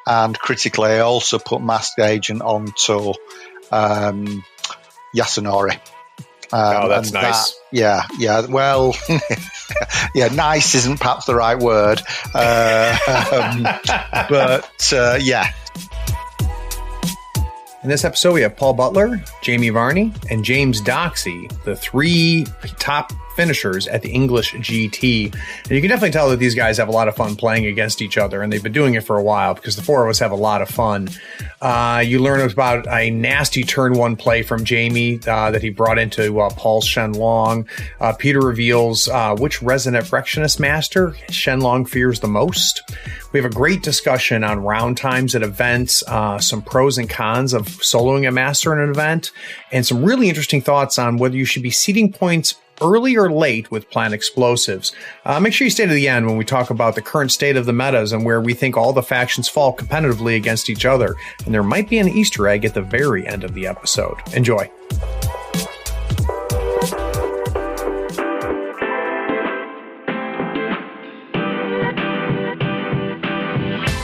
And critically, I also put Masked Agent onto Yasunori. That's nice. Yeah. Well, yeah, nice isn't perhaps the right word. But yeah. In this episode, we have Paul Butler, Jamie Varney, and James Doxey, the three top finishers at the English GT. And you can definitely tell that these guys have a lot of fun playing against each other, and they've been doing it for a while because the four of us have a lot of fun. You learn about a nasty turn one play from Jamie that he brought into Paul's Shenlong. Peter reveals which Resurrectionist master Shenlong fears the most. We have a great discussion on round times at events, some pros and cons of soloing a master in an event, and some really interesting thoughts on whether you should be seeding points early or late with planned explosives. Make sure you stay to the end when we talk about the current state of the metas and where we think all the factions fall competitively against each other. And there might be an Easter egg at the very end of the episode. Enjoy.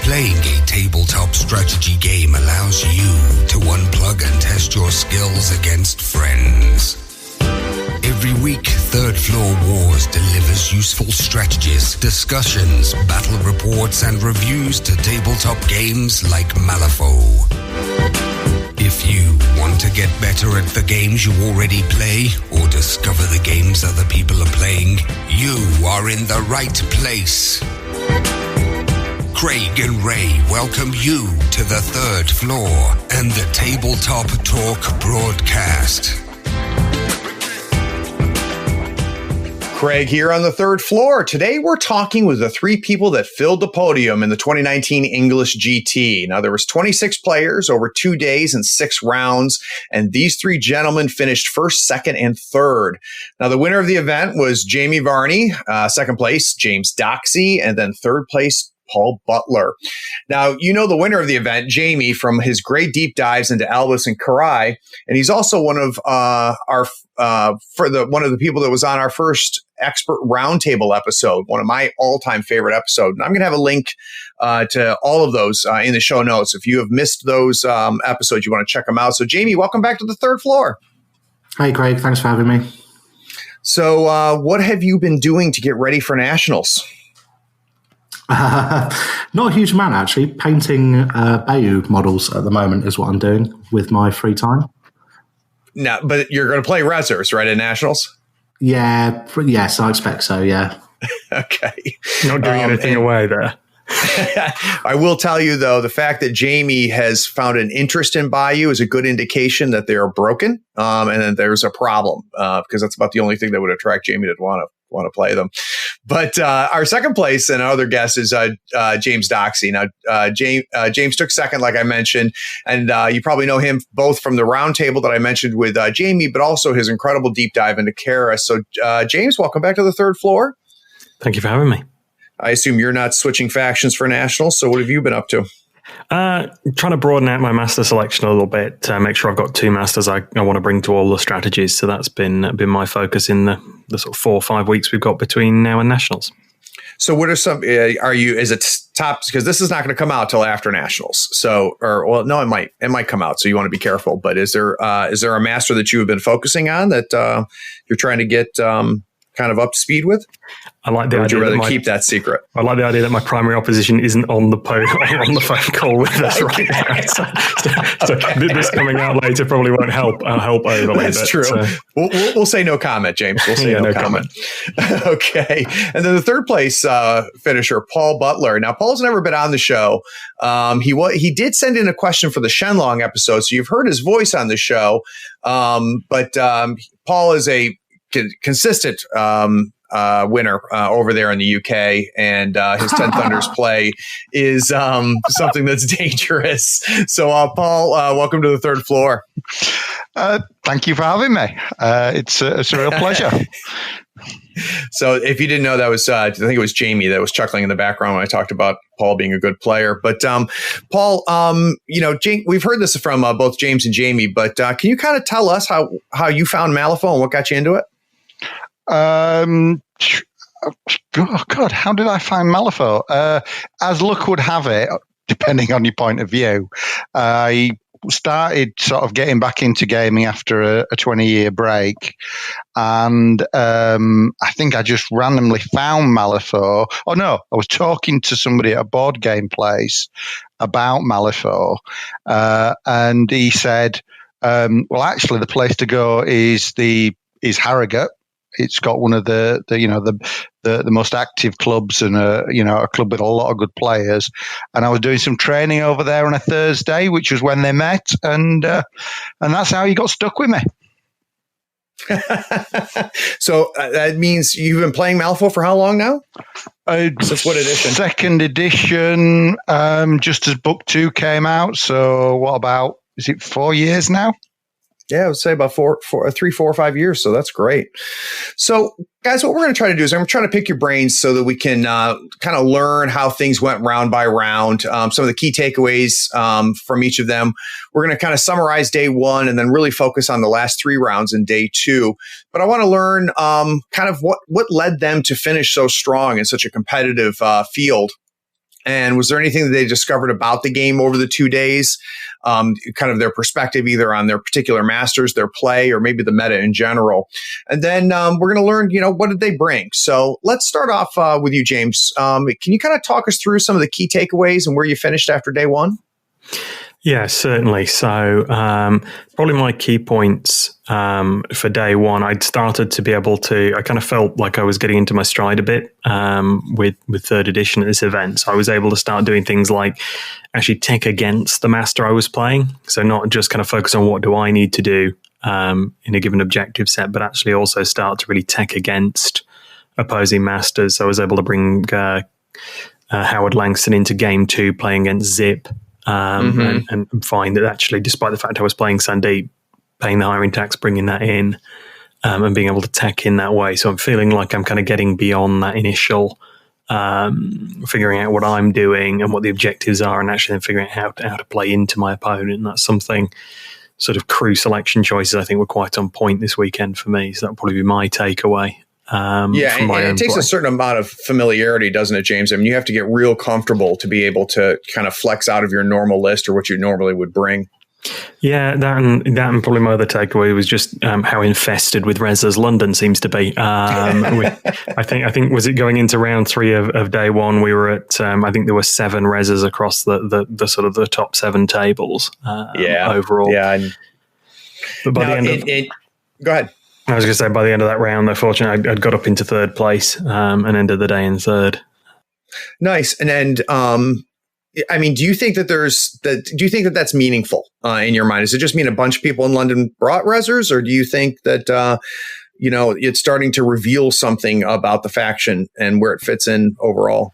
Playing a tabletop strategy game allows you to unplug and test your skills against friends. Every week, Third Floor Wars delivers useful strategies, discussions, battle reports, and reviews to tabletop games like Malifaux. If you want to get better at the games you already play, or discover the games other people are playing, you are in the right place. Craig and Ray welcome you to the Third Floor and the Tabletop Talk broadcast. Craig here on the Third Floor. Today we're talking with the three people that filled the podium in the 2019 English GT. Now there was 26 players over 2 days and 6 rounds, and these three gentlemen finished first, second, and third. Now the winner of the event was Jamie Varney, second place James Doxey, and then third place Paul Butler. Now, you know the winner of the event, Jamie, from his great deep dives into Albus and Karai, and he's also one of one of the people that was on our first expert roundtable episode, one of my all-time favorite episodes. And I'm going to have a link to all of those in the show notes. If you have missed those episodes, you want to check them out. So, Jamie, welcome back to the Third Floor. Hey, Craig. Thanks for having me. So, what have you been doing to get ready for Nationals? Not a huge amount, actually. Painting Bayou models at the moment is what I'm doing with my free time. No, but you're going to play Rezzers, right, at Nationals? Yeah, yes, I expect so, yeah. Okay. Not giving anything away there. I will tell you, though, the fact that Jamie has found an interest in Bayou is a good indication that they are broken and that there's a problem because that's about the only thing that would attract Jamie to want to play them. But our second place and our other guest is James Doxey. Now, James took second, like I mentioned, and you probably know him both from the roundtable that I mentioned with Jamie, but also his incredible deep dive into Kara. So, James, welcome back to the Third Floor. Thank you for having me. I assume you're not switching factions for Nationals, so what have you been up to? Trying to broaden out my master selection a little bit to make sure I've got 2 masters I want to bring to all the strategies. So that's been my focus in the sort of 4 or 5 weeks we've got between now and Nationals. So what are some, is it top, because this is not going to come out till after Nationals. So, no, it might come out. So you want to be careful, but is there a master that you have been focusing on that you're trying to get kind of up to speed with? I like the idea. Would you rather keep that secret? I like the idea that my primary opposition isn't on the phone call with us right now. So this coming out later probably won't help overly. That's true. We'll say no comment, James. We'll say no comment. Okay. And then the third place finisher, Paul Butler. Now, Paul's never been on the show. He did send in a question for the Shenlong episode, so you've heard his voice on the show. But Paul is a consistent winner over there in the UK, and his 10 Thunders play is something that's dangerous. So, Paul, welcome to the Third Floor. Thank you for having me. It's a real pleasure. So, if you didn't know, that was I think it was Jamie that was chuckling in the background when I talked about Paul being a good player. But Paul, we've heard this from both James and Jamie, but can you kind of tell us how you found Malifaux and what got you into it? Oh God, how did I find Malifaux? As luck would have it, depending on your point of view. I started sort of getting back into gaming after a 20-year break, and I think I just randomly found Malifaux. Oh no, I was talking to somebody at a board game place about Malifaux, and he said, well, actually the place to go is Harrogate. It's got one of the most active clubs, and a club with a lot of good players. And I was doing some training over there on a Thursday, which was when they met, and that's how he got stuck with me. So that means you've been playing Malifaux for how long now? Since what edition? Second edition, just as book 2 came out. So what about, is it 4 years now? Yeah, I would say about 3, 4, or 5 years. So that's great. So, guys, what we're going to try to do is I'm trying to pick your brains so that we can kind of learn how things went round by round. Some of the key takeaways from each of them. We're going to kind of summarize day 1 and then really focus on the last 3 rounds in day 2. But I want to learn kind of what led them to finish so strong in such a competitive field. And was there anything that they discovered about the game over the 2 days? Kind of their perspective, either on their particular masters, their play, or maybe the meta in general. And then we're going to learn, what did they bring? So let's start off with you, James. Can you kind of talk us through some of the key takeaways and where you finished after day 1? Yeah, certainly. So probably my key points for day 1, I'd started to be able to, I kind of felt like I was getting into my stride a bit with 3rd edition at this event. So I was able to start doing things like actually tech against the master I was playing. So not just kind of focus on what do I need to do in a given objective set, but actually also start to really tech against opposing masters. So I was able to bring Howard Langston into game 2 playing against Zip. And find that actually, despite the fact I was playing Sandeep, paying the hiring tax, bringing that in, and being able to tech in that way. So I'm feeling like I'm kind of getting beyond that initial figuring out what I'm doing and what the objectives are, and actually then figuring out how to play into my opponent. And that's something, sort of crew selection choices, I think were quite on point this weekend for me. So that'll probably be my takeaway. And it takes a certain amount of familiarity, doesn't it, James? I mean, you have to get real comfortable to be able to kind of flex out of your normal list or what you normally would bring. Yeah, that and probably my other takeaway was just how infested with reses London seems to be. I think was it going into round 3 of day 1? We were at I think there were 7 reses across the sort of the top 7 tables. Overall. Yeah, but by the end go ahead. I was going to say, by the end of that round, though, fortunately, I'd got up into 3rd place and ended the day in 3rd. Nice. And I mean, do you think that that's meaningful in your mind? Does it just mean a bunch of people in London brought resers, or do you think that it's starting to reveal something about the faction and where it fits in overall?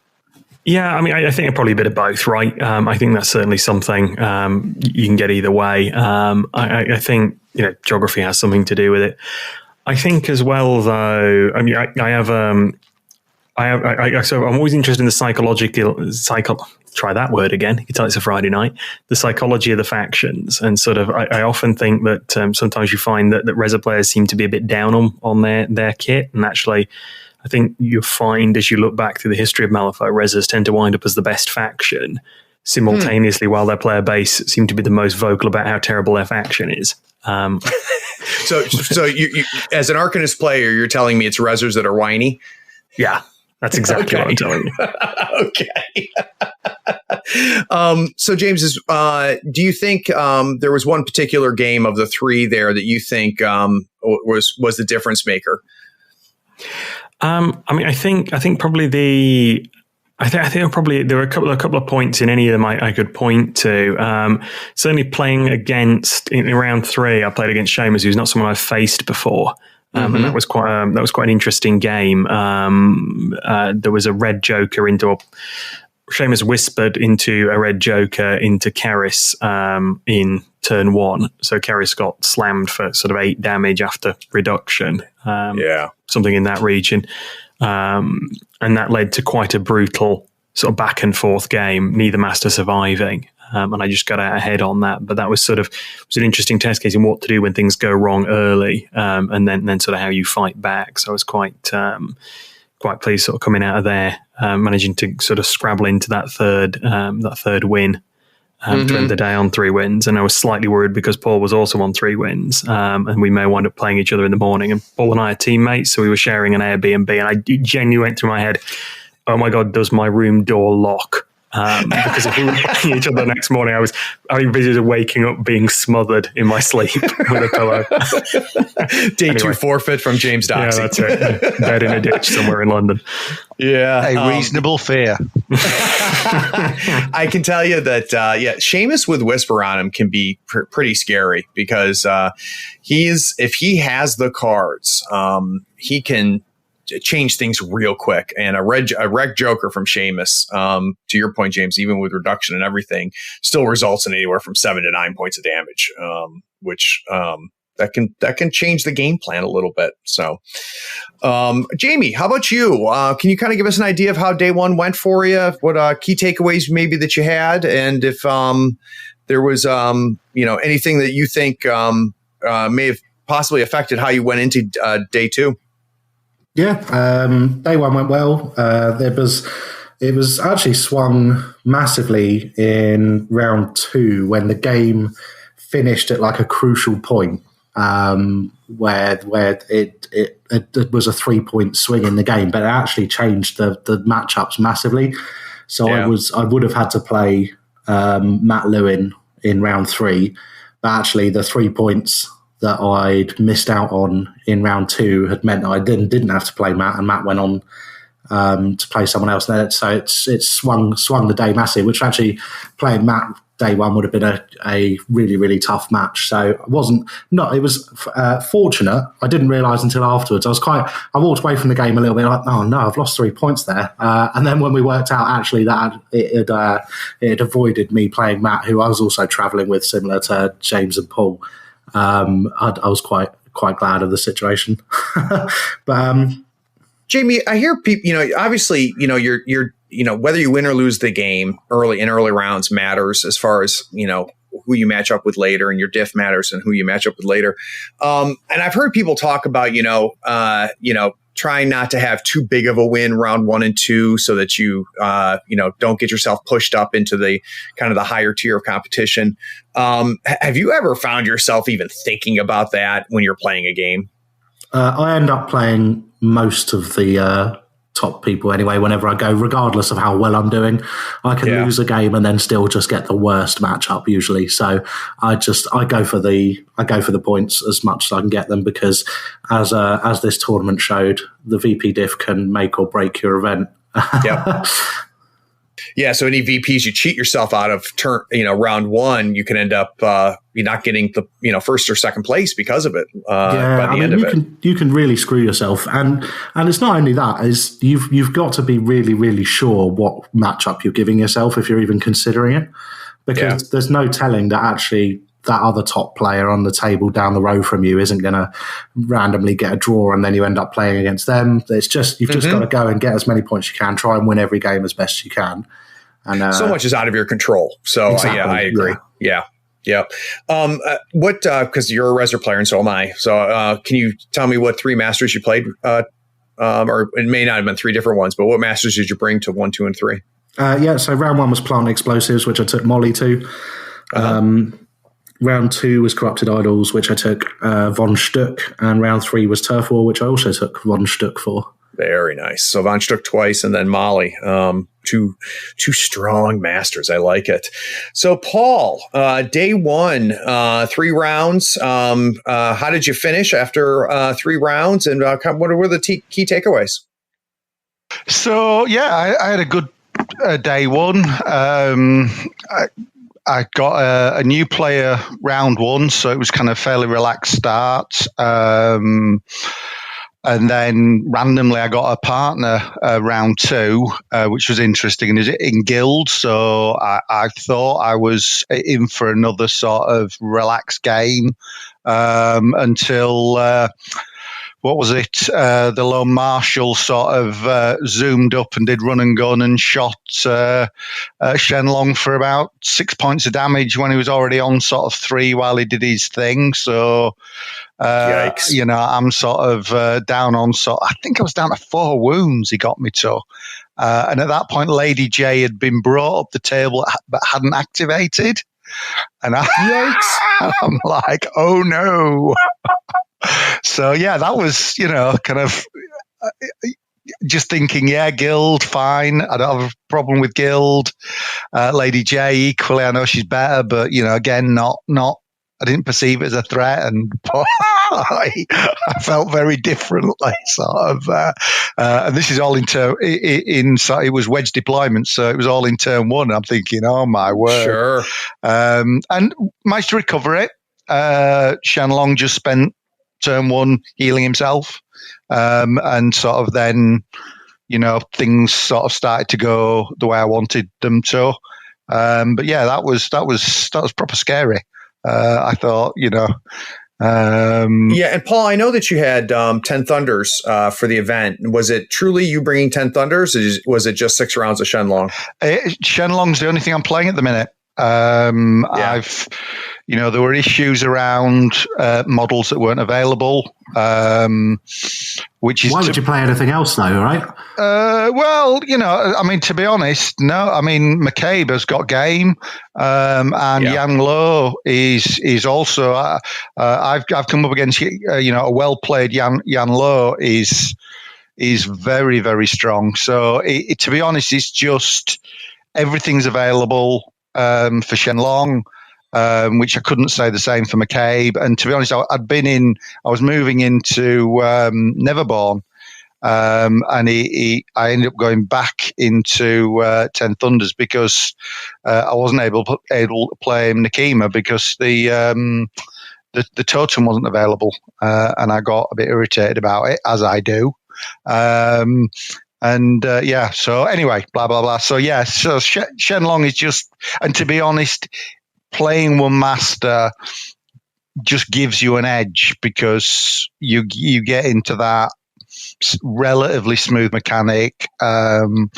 Yeah, I mean, I think probably a bit of both, right? I think that's certainly something you can get either way. I think geography has something to do with it. I think as well, though. I mean, so I'm always interested in the try that word again. You can tell it's a Friday night. The psychology of the factions, and sort of, I often think that sometimes you find that Reza players seem to be a bit down on their kit, and actually, I think you find as you look back through the history of Malifaux, Rezas tend to wind up as the best faction simultaneously, while their player base seem to be the most vocal about how terrible their faction is. So you as an Arcanist player, you're telling me it's Rezers that are whiny? Yeah, that's exactly what I'm telling you. Okay. So James, do you think there was one particular game of the 3 there that you think was the difference maker? I mean, I think probably I think probably there were a couple of points in any of them I could point to. Certainly playing against in round 3, I played against Seamus, who's not someone I've faced before, and that was quite an interesting game. There was a red Joker into Seamus whispered into a red Joker into Keris in turn 1, so Keris got slammed for sort of 8 damage after reduction. Something in that region. And that led to quite a brutal sort of back and forth game, neither master surviving. And I just got out ahead on that. But that was an interesting test case in what to do when things go wrong early, and then sort of how you fight back. So I was quite quite pleased sort of coming out of there, managing to sort of scrabble into that third win. To end the day on 3 wins. And I was slightly worried because Paul was also on 3 wins, and we may wind up playing each other in the morning. And Paul and I are teammates, so we were sharing an Airbnb, and I genuinely went through my head, oh my God, does my room door lock? Because if we were playing each other the next morning, I envisioned waking up being smothered in my sleep with a pillow. Day 2 forfeit from James Doxey. Yeah, that's it. Bed in a ditch somewhere in London. Yeah. A reasonable fear. I can tell you that, Seamus with Whisper on him can be pretty scary because if he has the cards, he can change things real quick. And a wreck Joker from Seamus, to your point, James, even with reduction and everything, still results in anywhere from 7 to 9 points of damage, which that can change the game plan a little bit. So, Jamie, how about you? Can you kind of give us an idea of how day 1 went for you? What key takeaways maybe that you had, and if there was anything that you think may have possibly affected how you went into day 2? Yeah, day 1 went well. It was actually swung massively in round 2 when the game finished at like a crucial point, where it was a 3-point swing in the game, but it actually changed the matchups massively. So yeah. I would have had to play Matt Lewin in round 3, but actually the 3 points that I'd missed out on in round 2 had meant I didn't have to play Matt, and Matt went on to play someone else. So it swung the day massive, which actually playing Matt day 1 would have been a really, really tough match. So it was fortunate. I didn't realise until afterwards. I walked away from the game a little bit like, oh no, I've lost 3 points there. And then when we worked out actually that it had avoided me playing Matt, who I was also travelling with, similar to James and Paul. I was quite glad of the situation. But Jamie, I hear people, obviously, you're whether you win or lose the game in early rounds matters as far as, who you match up with later, and your diff matters and who you match up with later. And I've heard people talk about, trying not to have too big of a win round 1 and 2 so that you, don't get yourself pushed up into the kind of the higher tier of competition. Have you ever found yourself even thinking about that when you're playing a game? I end up playing most of the top people anyway whenever I go, regardless of how well I'm doing. I can lose a game and then still just get the worst matchup usually. So I go for the points as much as I can get them, because as this tournament showed, the VP diff can make or break your event. Yep. Yeah, so any VPs you cheat yourself out of round 1, you can end up you're not getting the first or second place because of it. By the end of it, you can really screw yourself, and it's not only that, is you've got to be really, really sure what matchup you're giving yourself if you're even considering it, because there's no telling that actually that other top player on the table down the road from you isn't going to randomly get a draw and then you end up playing against them. It's just you've just got to go and get as many points you can, try and win every game as best you can. And so much is out of your control. So exactly, I agree. Yeah. What? Because you're a Reser player and so am I. So can you tell me what 3 Masters you played? Or it may not have been 3 different ones, but what Masters did you bring to 1, 2, and 3? So round 1 was Plant Explosives, which I took Molly to. Round 2 was Corrupted Idols, which I took Von Stuck, and round 3 was Turf War, which I also took Von Stuck for. Very nice. So Von Stuck twice, and then Molly. Two strong masters. I like it. So Paul, day 1, 3 rounds. How did you finish after 3 rounds, and what were the key takeaways? So I had a good day 1. I got a new player round 1, so it was kind of fairly relaxed start. And then randomly I got a partner round 2, which was interesting, and is in guild. So I thought I was in for another sort of relaxed game until what was it? The Lone Marshal sort of zoomed up and did run and gun and shot Shenlong for about 6 points of damage when he was already on sort of 3 while he did his thing. So, I'm sort of down on I think I was down to 4 wounds he got me to. And at that point, Lady J had been brought up the table but hadn't activated. And I'm like, oh no. So, yeah, that was, kind of just thinking, Guild, fine. I don't have a problem with Guild. Lady J, equally, I know she's better, but, again, not. I didn't perceive it as a threat, and I felt very differently, sort of. And this is all it was wedge deployment, so it was all in turn 1. I'm thinking, oh my word! Sure. And managed to recover it. Shenlong just spent turn 1 healing himself, and sort of then, things sort of started to go the way I wanted them to. But yeah, that was proper scary. I thought, Yeah, and Paul, I know that you had 10 Thunders for the event. Was it truly you bringing 10 Thunders, or was it just 6 rounds of Shenlong? Shenlong's the only thing I'm playing at the minute. I've, there were issues around models that weren't available, which is... Why would you play anything else, though, right? Well, to be honest, no. I mean, McCabe has got game, and Yan Lo is also... I've come up against, a well-played Yan Lo is very, very strong. So, to be honest, it's just everything's available for Shenlong, which I couldn't say the same for McCabe. And to be honest, I was moving into Neverborn, and I ended up going back into 10 Thunders because I wasn't able to play Nakima because the totem wasn't available, and I got a bit irritated about it, as I do. So anyway, blah, blah, blah. So, so Shenlong is just, and to be honest, playing one master just gives you an edge because you get into that relatively smooth mechanic, and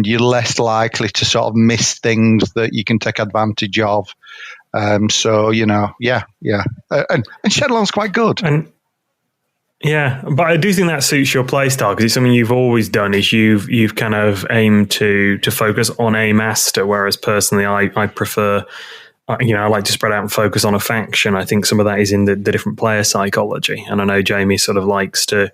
you're less likely to sort of miss things that you can take advantage of. And Shenlong's quite good. Yeah, but I do think that suits your play style because it's something you've always done. Is you've kind of aimed to focus on a master, whereas personally, I prefer, I like to spread out and focus on a faction. I think some of that is in the different player psychology, and I know Jamie sort of likes to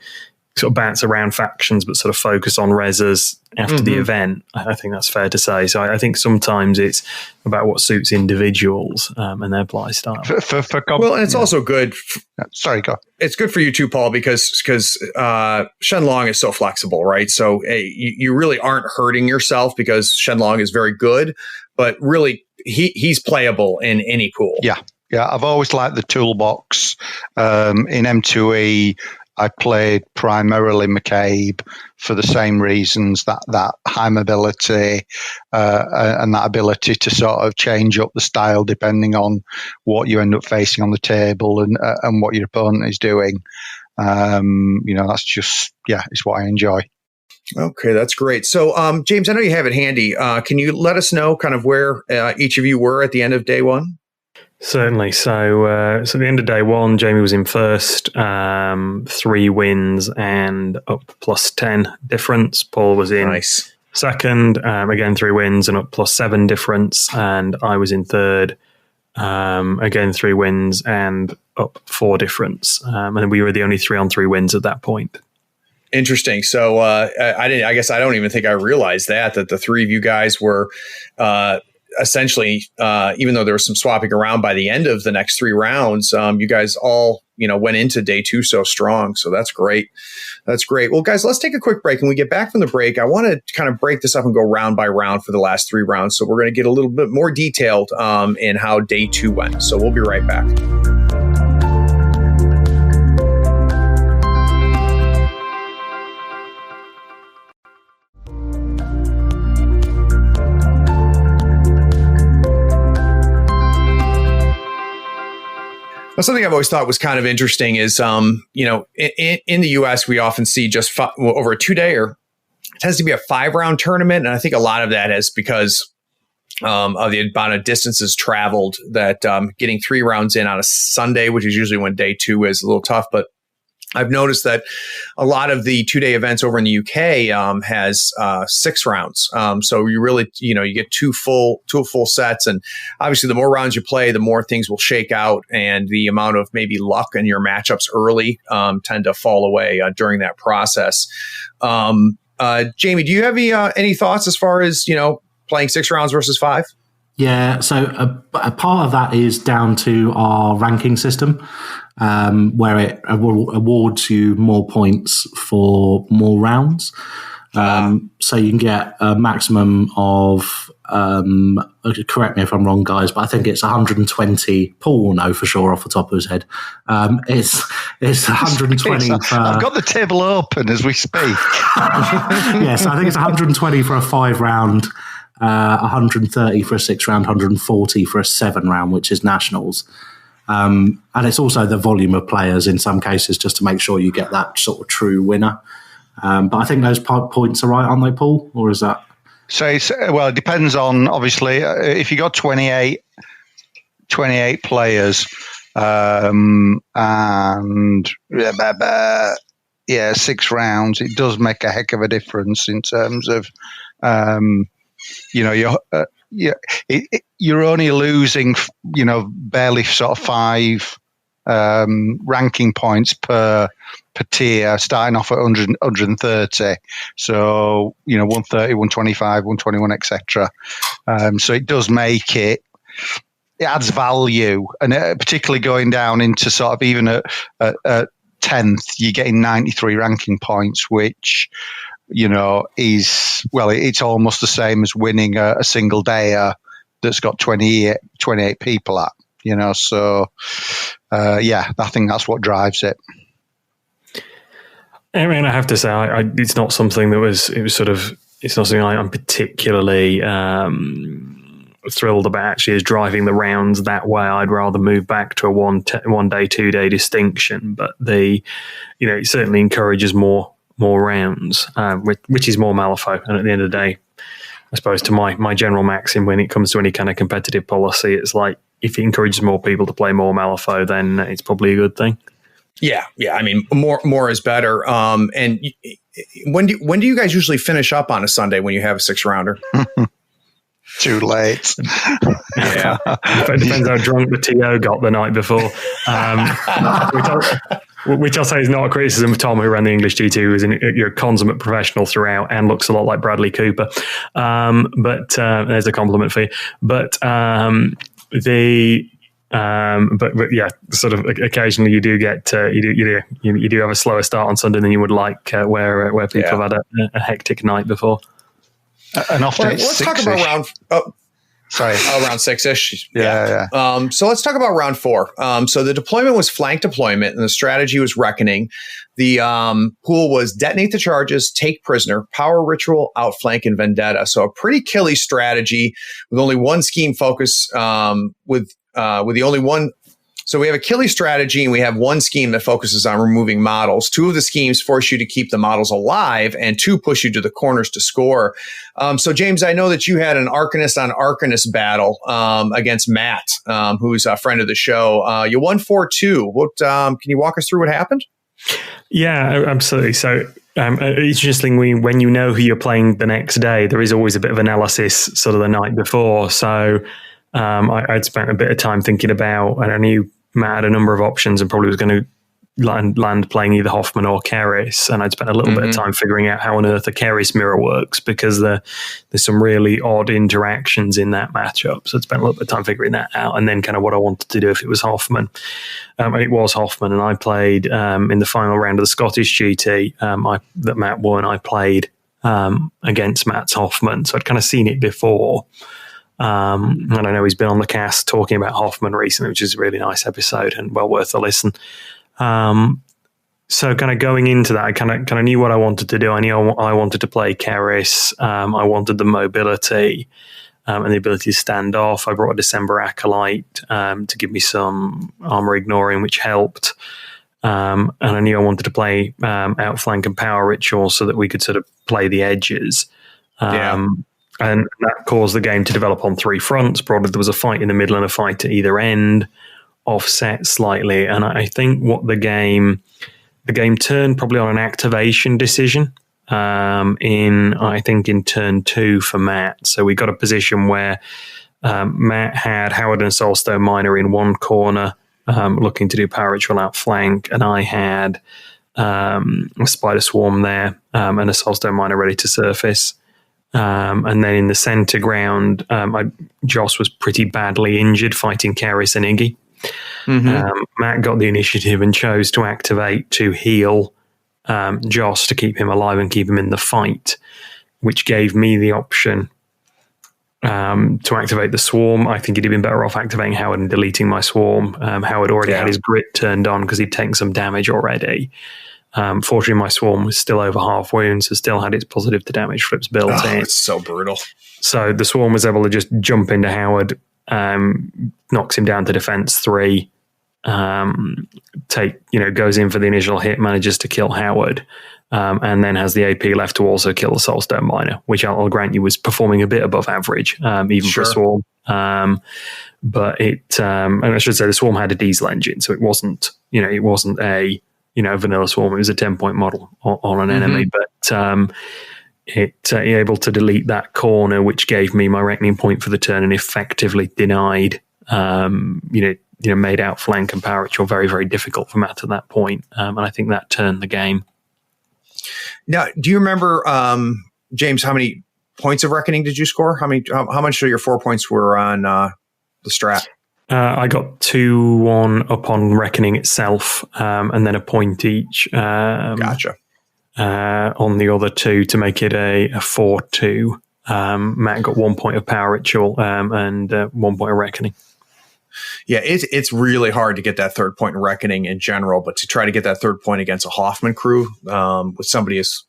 sort of bounce around factions, but sort of focus on reses after the event. I think that's fair to say. So I think sometimes it's about what suits individuals and their play style. Well, and it's also good. Sorry, go. It's good for you too, Paul, because Shenlong is so flexible, right? So you really aren't hurting yourself because Shenlong is very good, but really he's playable in any pool. Yeah. I've always liked the toolbox. In M2E, I played primarily McCabe for the same reasons, that high mobility and that ability to sort of change up the style depending on what you end up facing on the table and what your opponent is doing. That's just, it's what I enjoy. Okay, that's great. So, James, I know you have it handy. Can you let us know kind of where each of you were at the end of day 1? Certainly. So at the end of day 1, Jamie was in first, 3 wins and up +10 difference. Paul was in second, again 3 wins and up +7 difference, and I was in third, again 3 wins and up 4 difference, and we were the only 3-on-3 wins at that point. Interesting. So I guess I don't even think I realized that the 3 of you guys were. Essentially, even though there was some swapping around by the end of the next 3 rounds, you guys all, went into day 2 so strong. So that's great. That's great. Well, guys, let's take a quick break. When we get back from the break, I want to kind of break this up and go round by round for the last 3 rounds. So we're going to get a little bit more detailed in how day 2 went. So we'll be right back. Well, something I've always thought was kind of interesting is, in the U.S., we often see just over a 2-day, or it tends to be a 5-round tournament. And I think a lot of that is because of the amount of distances traveled, that getting 3 rounds in on a Sunday, which is usually when day 2 is, a little tough. But I've noticed that a lot of the 2-day events over in the UK has 6 rounds. So you really, you get two full sets. And obviously the more rounds you play, the more things will shake out, and the amount of maybe luck in your matchups early tend to fall away during that process. Jamie, do you have any thoughts as far as, playing 6 rounds versus 5? Yeah, so a part of that is down to our ranking system, where it awards you more points for more rounds. So you can get a maximum of, correct me if I'm wrong, guys, but I think it's 120. Paul will know for sure off the top of his head. It's 120 for... I've got the table open as we speak. Yes, I think it's 120 for a 5-round, 130 for a 6-round, 140 for a 7-round, which is nationals. And it's also the volume of players in some cases, just to make sure you get that sort of true winner. But I think those points are right, aren't they, Paul? Or is that... So, it depends on, obviously, if you got 28 players, and 6 rounds, it does make a heck of a difference in terms of, you're only losing, barely sort of 5 ranking points per tier, starting off at 130. So, 130, 125, 121, etc. So it does make it adds value, and particularly going down into sort of even at 10th, you're getting 93 ranking points, which, it's almost the same as winning a single dayer that's got 28 people at, so I think that's what drives it. I mean, I have to say, it's not something it's not something I'm particularly thrilled about actually is driving the rounds that way. I'd rather move back to a 1 day, 2-day distinction, but it certainly encourages more rounds, which is more Malifaux. And at the end of the day, I suppose to my general maxim when it comes to any kind of competitive policy, it's like, if it encourages more people to play more Malifaux, then it's probably a good thing. Yeah. I mean, more is better. And when do you guys usually finish up on a Sunday when you have a 6-rounder? Too late. Yeah. It depends how drunk the TO got the night before. Which I'll say is not a criticism of Tom, who ran the English GT, who is you're a consummate professional throughout and looks a lot like Bradley Cooper. But there's a compliment for you. But sort of occasionally you do get you do have a slower start on Sunday than you would like, where people have had a hectic night before. And often let's talk about round 6-ish. Yeah. So let's talk about round 4. So the deployment was flank deployment, and the strategy was reckoning. The pool was detonate the charges, take prisoner, power ritual, outflank, and vendetta. So a pretty killy strategy with only one scheme focus. With the only one. So we have a killy strategy, and we have one scheme that focuses on removing models. 2 of the schemes force you to keep the models alive, and 2 push you to the corners to score. So James, I know that you had an Arcanist on Arcanist battle against Matt, who's a friend of the show. You won 4-2. What can you walk us through what happened? Yeah, absolutely. So interestingly, when you know who you're playing the next day, there is always a bit of analysis sort of the night before. So I'd spent a bit of time thinking about, and I knew Matt had a number of options and probably was going to land playing either Hoffman or Keris, and I'd spent a little bit of time figuring out how on earth a Keris mirror works, because there's some really odd interactions in that matchup. So I'd spent a little bit of time figuring that out, and then kind of what I wanted to do if it was Hoffman. It was Hoffman, and I played in the final round of the Scottish GT that Matt won. I played against Matt's Hoffman, so I'd kind of seen it before. And I know he's been on the cast talking about Hoffman recently, which is a really nice episode and well worth a listen. So kind of going into that, I kind of knew what I wanted to do. I knew I wanted to play Keris. I wanted the mobility. and the ability to stand off. I brought a December Acolyte to give me some armor ignoring, which helped. And I knew I wanted to play Outflank and Power Ritual so that we could sort of play the edges. And that caused the game to develop on three fronts. Broadly, there was a fight in the middle and a fight at either end, offset slightly. And I think what the game turned probably on an activation decision in turn 2 for Matt. So we got a position where Matt had Howard and Soulstone Miner in one corner, looking to do Power Ritual outflank, and I had a Spider Swarm there and a Soulstone Miner ready to surface. And then in the center ground, Joss was pretty badly injured fighting Karis and Iggy. Matt got the initiative and chose to activate to heal Joss to keep him alive and keep him in the fight, which gave me the option to activate the Swarm. I think he'd have been better off activating Howard and deleting my Swarm. Howard already had his grit turned on because he'd taken some damage already. Fortunately, my Swarm was still over half wounds, so still had its positive to damage flips built in. It's so brutal. So the Swarm was able to just jump into Howard, knocks him down to defense 3, goes in for the initial hit, manages to kill Howard, and then has the AP left to also kill the Soulstone Miner, which I'll grant you was performing a bit above average, even for a Swarm. But and I should say the Swarm had a diesel engine, so it wasn't a vanilla Swarm. It was a 10-point model on an enemy, but able to delete that corner, which gave me my reckoning point for the turn and effectively denied, made Outflank and Power Ritual very, very difficult for Matt at that point. And I think that turned the game. Now, do you remember, James, how many points of reckoning did you score? How much of your 4 points were on the strat? I got 2-1 upon reckoning itself, and then a point each. Gotcha. On the other two to make it a 4-2. Matt got 1 point of Power Ritual and 1 point of reckoning. Yeah, it's really hard to get that third point in reckoning in general, but to try to get that third point against a Hoffman crew with somebody as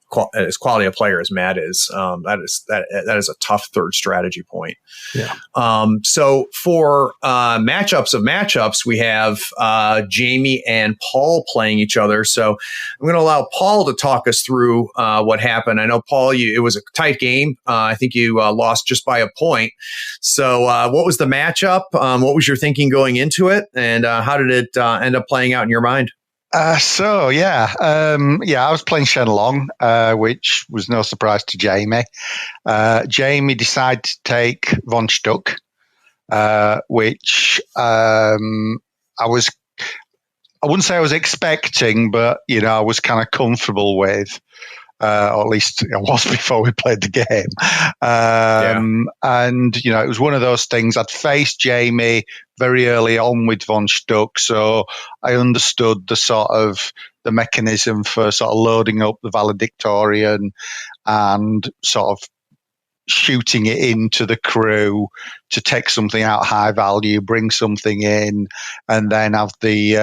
quality a player as Matt is, that is a tough third strategy point. Yeah. So for matchups, we have Jamie and Paul playing each other. So I'm going to allow Paul to talk us through what happened. I know, Paul, it was a tight game. I think you lost just by a point. So what was the matchup? What was your thinking going into it? And how did it end up playing out in your mind? I was playing Shenlong, which was no surprise to Jamie. Jamie decided to take Von Stuck, which I wouldn't say I was expecting, but I was kind of comfortable with. Or at least I was before we played the game. And, it was one of those things. I'd faced Jamie very early on with Von Stuck, so I understood the mechanism for sort of loading up the Valedictorian and sort of shooting it into the crew to take something out high value, bring something in, and then have the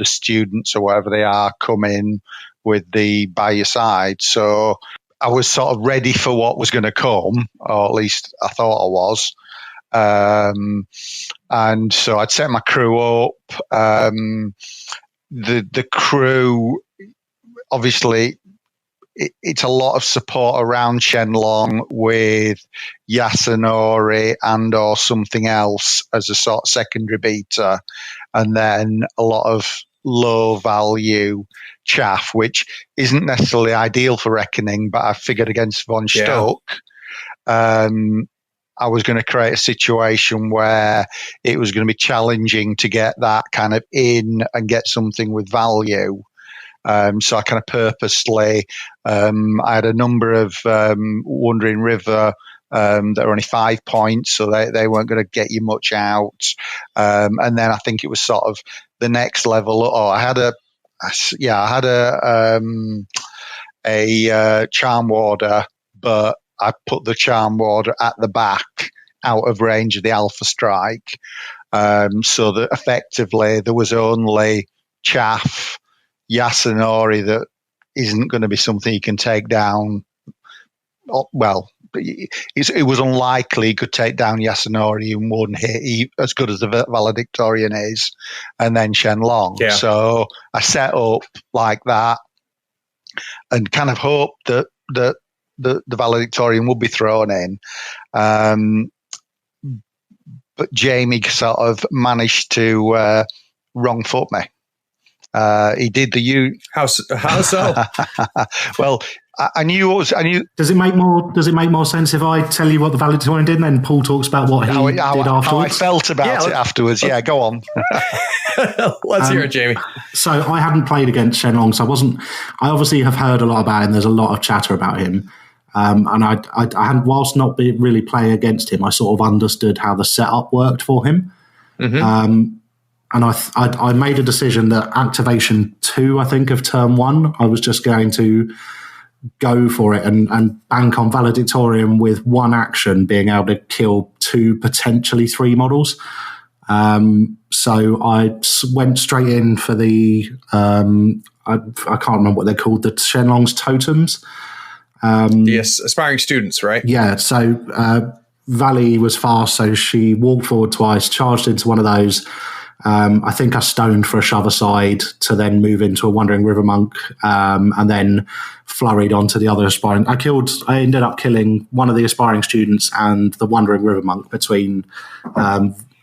students or whatever they are come in with the by your side. So I was sort of ready for what was going to come, or at least I thought I was. And so I'd set my crew up. The crew, obviously, it's a lot of support around Shenlong with Yasunori and or something else as a sort of secondary beta, and then a lot of low value chaff, which isn't necessarily ideal for reckoning, but I figured against Von Stuck, I was going to create a situation where it was going to be challenging to get that kind of in and get something with value. So I kind of purposely, I had a number of Wandering River that are only 5 points, so they weren't going to get you much out. And then I think it was sort of the next level. I had a Charm Warder, but I put the Charm Warder at the back, out of range of the Alpha Strike, so that effectively there was only chaff, Yasunori that isn't going to be something you can take down, well, it was unlikely he could take down Yasunori in one hit, as good as the valedictorian is, and then Shenlong. Yeah. So I set up like that and kind of hoped that the valedictorian would be thrown in. But Jamie sort of managed to wrong foot me. He did the How so? Well, I knew what was. I knew. Does it make more sense if I tell you what the valedictorian did, and then Paul talks about what he did afterwards? How I felt about it afterwards. Yeah, go on. Let's hear it, Jamie. So I hadn't played against Shenlong, so I obviously have heard a lot about him. There's a lot of chatter about him. And I had, whilst not really playing against him, I sort of understood how the setup worked for him. Mm-hmm. And I made a decision that activation 2, I think, of turn 1, I was just going to go for it and bank on valedictorian with one action being able to kill 2, potentially 3 models. So I went straight in for the I can't remember what they're called, the Shenlong's totems. Yes, aspiring students, right? Yeah, so Valley was fast, so she walked forward twice, charged into one of those. I think I stoned for a shove aside to then move into a Wandering River Monk, and then flurried onto the other aspiring. I ended up killing one of the aspiring students and the Wandering River Monk between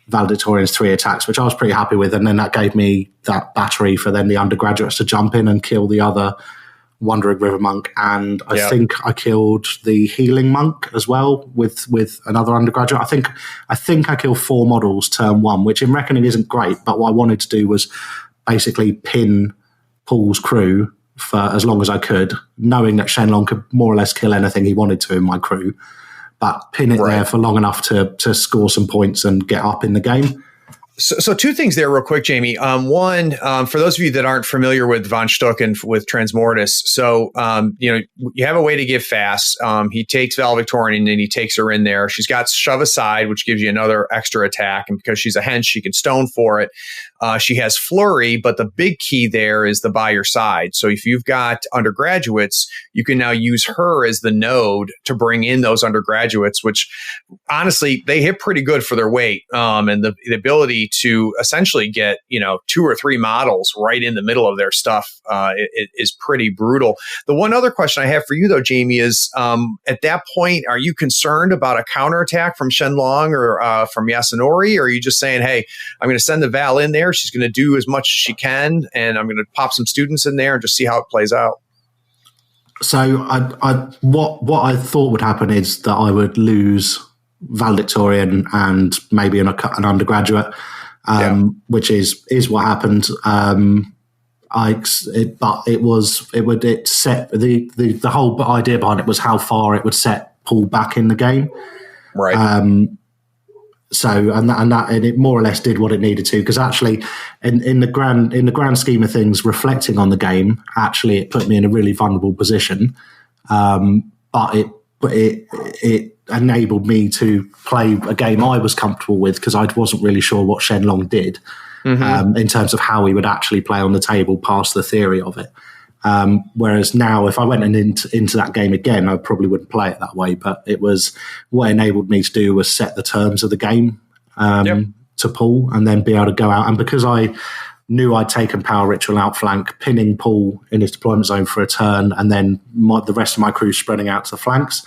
valedictorian's 3 attacks, which I was pretty happy with, and then that gave me that battery for then the undergraduates to jump in and kill the other Wandering River Monk, and I think I killed the Healing Monk as well with another undergraduate. I think I killed 4 models turn 1, which in reckoning isn't great, but what I wanted to do was basically pin Paul's crew for as long as I could, knowing that Shenlong could more or less kill anything he wanted to in my crew, but pin it there for long enough to score some points and get up in the game. So 2 things there real quick, Jamie. One, for those of you that aren't familiar with Von Stuck and with Transmortis, so, you have a way to give fast. He takes valedictorian and he takes her in there. She's got shove aside, which gives you another extra attack. And because she's a hench, she can stone for it. She has flurry, but the big key there is the by your side. So if you've got undergraduates, you can now use her as the node to bring in those undergraduates, which honestly, they hit pretty good for their weight. And the ability to essentially get, 2 or 3 models right in the middle of their stuff is pretty brutal. The one other question I have for you, though, Jamie, is at that point, are you concerned about a counterattack from Shenlong or from Yasunori? Or are you just saying, hey, I'm going to send the Val in there. She's going to do as much as she can, and I'm going to pop some students in there and just see how it plays out? So what I thought would happen is that I would lose valedictorian and maybe an undergraduate, which is what happened. It set the whole idea behind it was how far it would set Paul back in the game, right? So and it more or less did what it needed to, because actually in the grand scheme of things, reflecting on the game, actually it put me in a really vulnerable position, but it enabled me to play a game I was comfortable with, because I wasn't really sure what Shenlong did in terms of how he would actually play on the table past the theory of it. Whereas now, if I went into that game again, I probably wouldn't play it that way. But it was what enabled me to do was set the terms of the game to Paul, and then be able to go out. And because I knew I'd taken Power Ritual outflank, pinning Paul in his deployment zone for a turn, and then the rest of my crew spreading out to the flanks,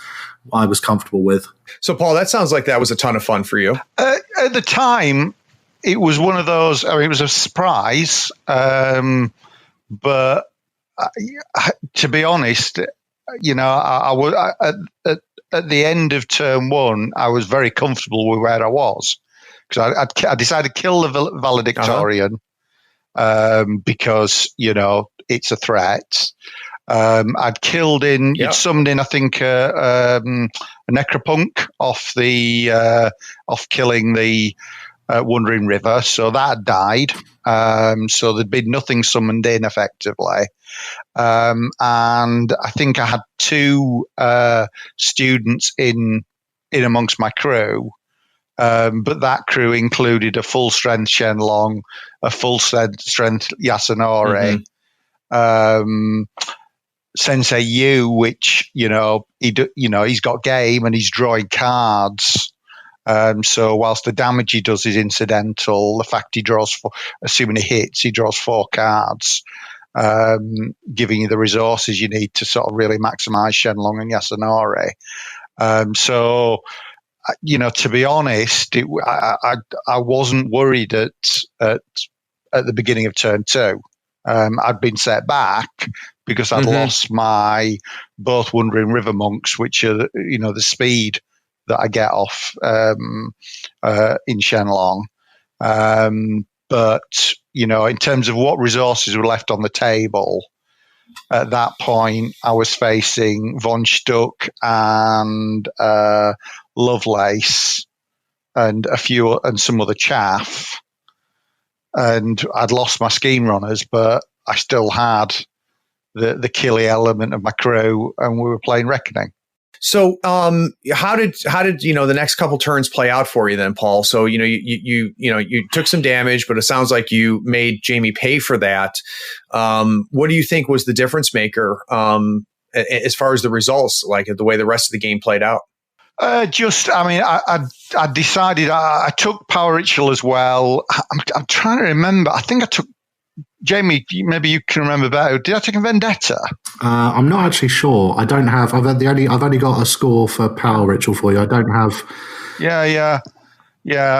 I was comfortable with. So, Paul, that sounds like that was a ton of fun for you. At the time, it was one of those. I mean, it was a surprise, but. To be honest, I would at the end of turn 1, I was very comfortable with where I was, because I decided to kill the valedictorian because it's a threat. I'd killed in, you'd summoned in, I think, a necropunk off killing the Wandering River, so that died. So there'd been nothing summoned in effectively. And I think I had 2 students in amongst my crew, but that crew included a full strength Shenlong, a full strength Yasunori, Sensei Yu, which he's got game and he's drawing cards. So whilst the damage he does is incidental, the fact he draws assuming he hits, he draws 4 cards, giving you the resources you need to sort of really maximize Shenlong and Yasunori. So, to be honest, I wasn't worried at the beginning of turn 2. I'd been set back because I'd lost my both Wandering River Monks, which are the speed that I get off in Shenlong. But in terms of what resources were left on the table, at that point I was facing Von Stuck and Lovelace and some other chaff. And I'd lost my Scheme Runners, but I still had the killy element of my crew, and we were playing Reckoning. So, how did the next couple turns play out for you then, Paul? So, you took some damage, but it sounds like you made Jamie pay for that. What do you think was the difference maker as far as the results, like the way the rest of the game played out? I decided I took Power Ritual as well. I'm trying to remember. I think I took Jamie. Maybe you can remember better. Did I take a Vendetta? I'm not actually sure. I don't have. I've only got a score for Power Ritual for you. I don't have. Yeah.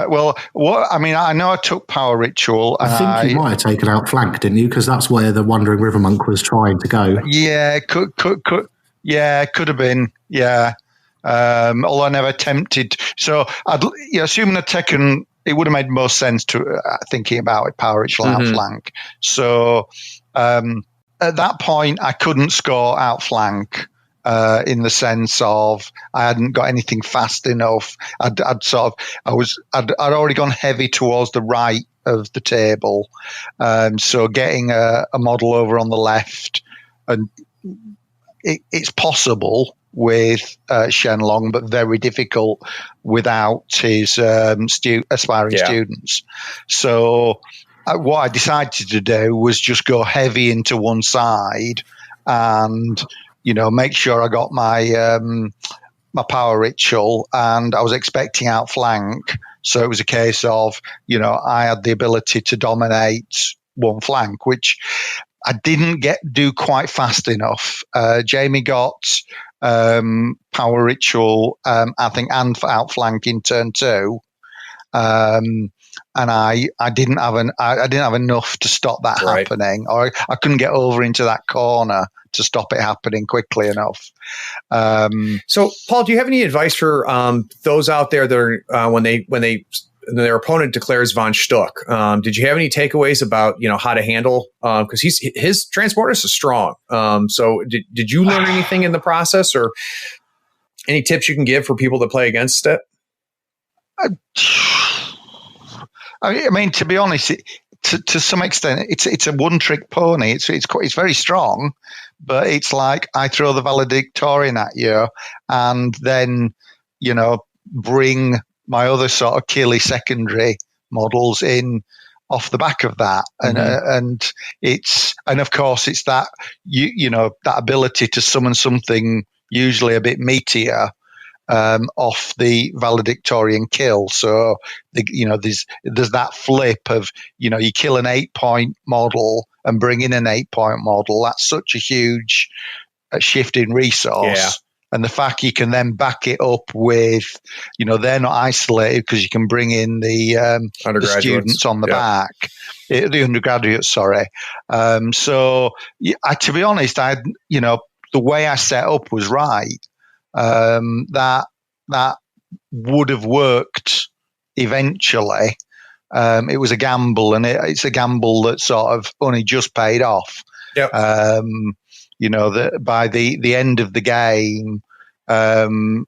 Well, I know I took Power Ritual. I think you might have taken Outflank, didn't you? Because that's where the Wandering River Monk was trying to go. Yeah, could have been. Yeah. Although I never attempted. So, assuming I'd taken, it would have made most sense to thinking about it, Power Ritual Outflank. So, at that point, I couldn't score Outflank in the sense of I hadn't got anything fast enough. I'd already gone heavy towards the right of the table. So, getting a model over on the left, and it's possible with Shenlong, but very difficult without his aspiring students. So what I decided to do was just go heavy into one side and, make sure I got my my Power Ritual, and I was expecting Outflank. So it was a case of, I had the ability to dominate one flank, which I didn't do quite fast enough. Jamie got Power Ritual, I think, and Outflank in turn 2, and I didn't have enough to stop that happening, or I couldn't get over into that corner to stop it happening quickly enough. So, Paul, do you have any advice for those out there that are when their opponent declares Von Stuck? Did you have any takeaways about how to handle? Because his transporters are strong. So did you learn anything in the process, or any tips you can give for people that play against it? To be honest, to some extent, it's a one-trick pony. It's very strong, but it's like I throw the valedictorian at you, and then bring my other sort of killy secondary models in off the back of that, and of course it's that that ability to summon something usually a bit meatier off the valedictorian kill. So there's that flip of you kill an 8-point model and bring in an 8-point model. That's such a huge shift in resource. Yeah. And the fact you can then back it up with, they're not isolated because you can bring in the students on the back, the undergraduates, sorry. So to be honest, the way I set up was right. That would have worked eventually. It was a gamble, and it's a gamble that sort of only just paid off. Yep. That by the end of the game, the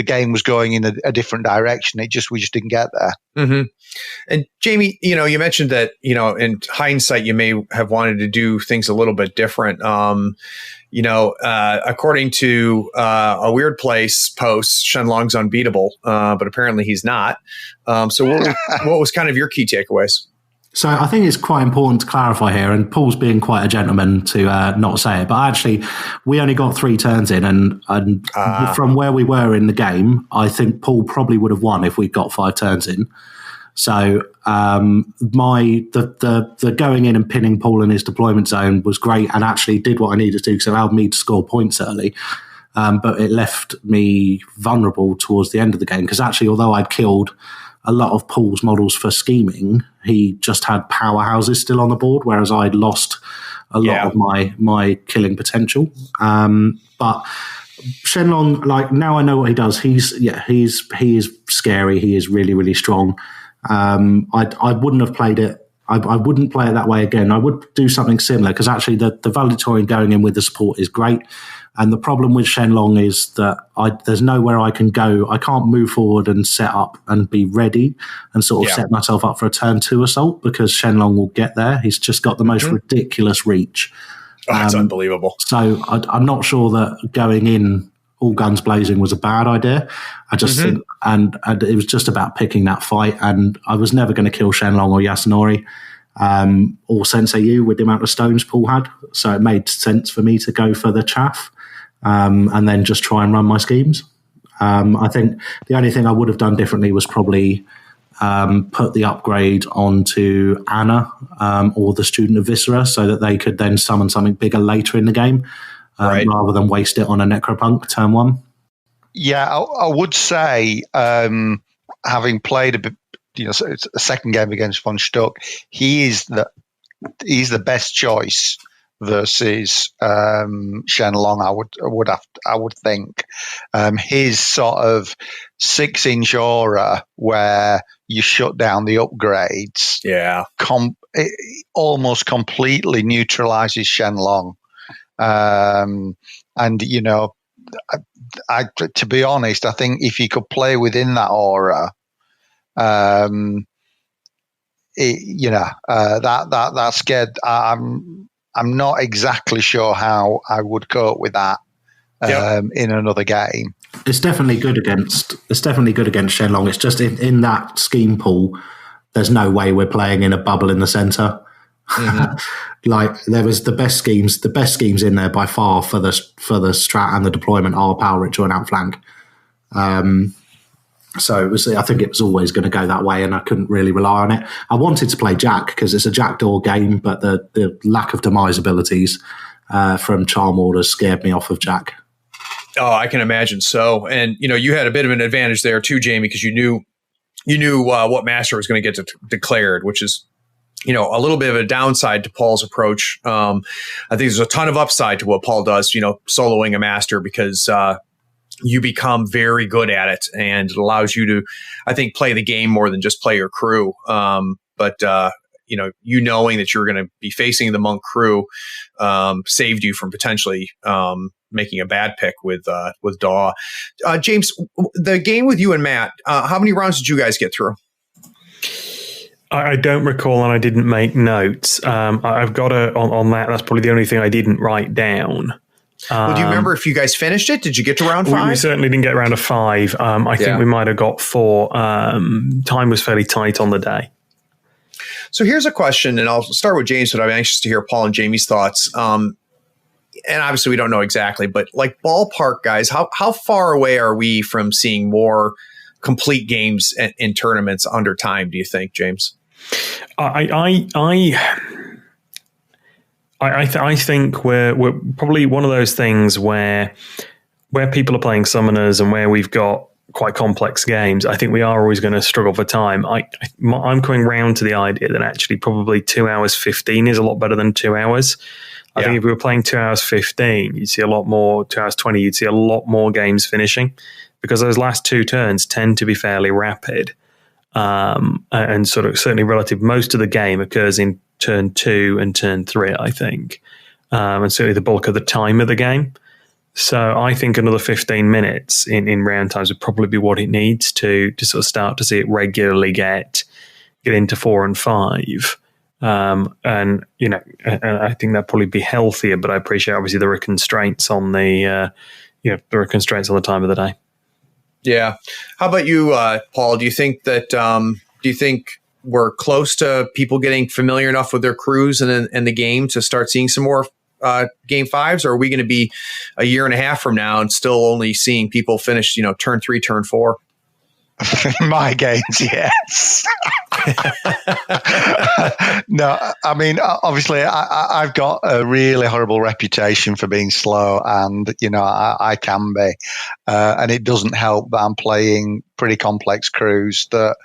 game was going in a different direction. We just didn't get there. Mm-hmm. And Jamie, you mentioned that, in hindsight, you may have wanted to do things a little bit different. According to a Weird Place post, Shenlong's unbeatable, but apparently he's not. So what was kind of your key takeaways? So I think it's quite important to clarify here, and Paul's being quite a gentleman to not say it, but actually we only got 3 turns in, and from where we were in the game, I think Paul probably would have won if we got 5 turns in. So the going in and pinning Paul in his deployment zone was great, and actually did what I needed to because it allowed me to score points early. But it left me vulnerable towards the end of the game because actually, although I'd killed a lot of Paul's models for scheming, he just had powerhouses still on the board, whereas I'd lost a lot of my killing potential. But Shenlong, like, now I know what he does. He is scary. He is really, really strong. I wouldn't have played it. I wouldn't play it that way again. I would do something similar because actually the valedictorian going in with the support is great. And the problem with Shenlong is that there's nowhere I can go. I can't move forward and set up and be ready and sort of set myself up for a turn 2 assault because Shenlong will get there. He's just got the most ridiculous reach. Oh, that's unbelievable. So I'm not sure that going in all guns blazing was a bad idea. I just think, and it was just about picking that fight. And I was never going to kill Shenlong or Yasunori or Sensei Yu with the amount of stones Paul had. So it made sense for me to go for the chaff. And then just try and run my schemes. I think the only thing I would have done differently was probably put the upgrade onto Anna or the student of Viscera so that they could then summon something bigger later in the game rather than waste it on a Necropunk turn 1. Yeah, I would say, having played a bit, it's a second game against Von Stuck, he's the best choice versus Shenlong. I would think his sort of 6-inch aura where you shut down the upgrades, it almost completely neutralizes Shenlong. And I to be honest, I think if you could play within that aura, that scared. I'm not exactly sure how I would cope with that in another game. It's definitely good against Shenlong. It's just in that scheme pool, there's no way we're playing in a bubble in the center. Like there was the best schemes in there by far for the strat and the deployment are power ritual and outflank. So I think it was always going to go that way, and I couldn't really rely on it. I wanted to play Jack because it's a Jackdaw game, but the lack of demise abilities from Charm Orders scared me off of Jack. Oh, I can imagine so. And you had a bit of an advantage there too, Jamie, because you knew what master was going to get declared, which is a little bit of a downside to Paul's approach. I think there's a ton of upside to what Paul does, soloing a master because you become very good at it, and it allows you to, I think, play the game more than just play your crew. But knowing that you're going to be facing the monk crew saved you from potentially making a bad pick with Daw. James, the game with you and Matt, how many rounds did you guys get through? I don't recall, and I didn't make notes. I've got on that. That's probably the only thing I didn't write down. Well, do you remember if you guys finished it? Did you get to round 5? We certainly didn't get around to 5. I think we might have got 4. Time was fairly tight on the day. So here's a question, and I'll start with James, but I'm anxious to hear Paul and Jamie's thoughts. And obviously we don't know exactly, but like ballpark guys, how far away are we from seeing more complete games in tournaments under time, do you think, James? I think we're probably one of those things where people are playing summoners and where we've got quite complex games. I think we are always going to struggle for time. I'm coming round to the idea that actually probably 2 hours 15 is a lot better than 2 hours. I think if we were playing 2 hours 15, you'd see a lot more. 2 hours 20, you'd see a lot more games finishing because those last 2 turns tend to be fairly rapid. And sort of certainly relative, most of the game occurs in turn 2 and turn 3, I think. And certainly the bulk of the time of the game. So I think another 15 minutes in round times would probably be what it needs to sort of start to see it regularly get into 4 and 5. And I think that'd probably be healthier, but I appreciate obviously there are constraints on the time of the day. Yeah. How about you, Paul? Do you think that we're close to people getting familiar enough with their crews and the game to start seeing some more game 5s, or are we going to be a year and a half from now and still only seeing people finish, turn 3, turn 4? My games, yes. No, I mean, obviously, I've got a really horrible reputation for being slow, and I can be, and it doesn't help that I'm playing pretty complex crews that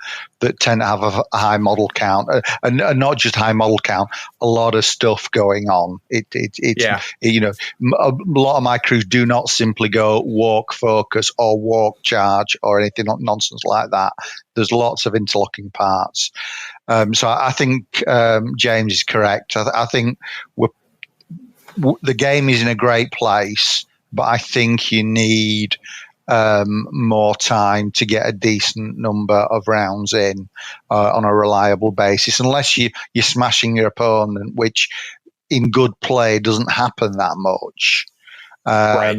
tend to have a high model count, and not just high model count, a lot of stuff going on. A lot of my crews do not simply go walk focus or walk charge or anything nonsense like that. There's lots of interlocking parts. So I think James is correct. I think the game is in a great place, but I think you need more time to get a decent number of rounds in on a reliable basis, unless you're smashing your opponent, which in good play doesn't happen that much. Right.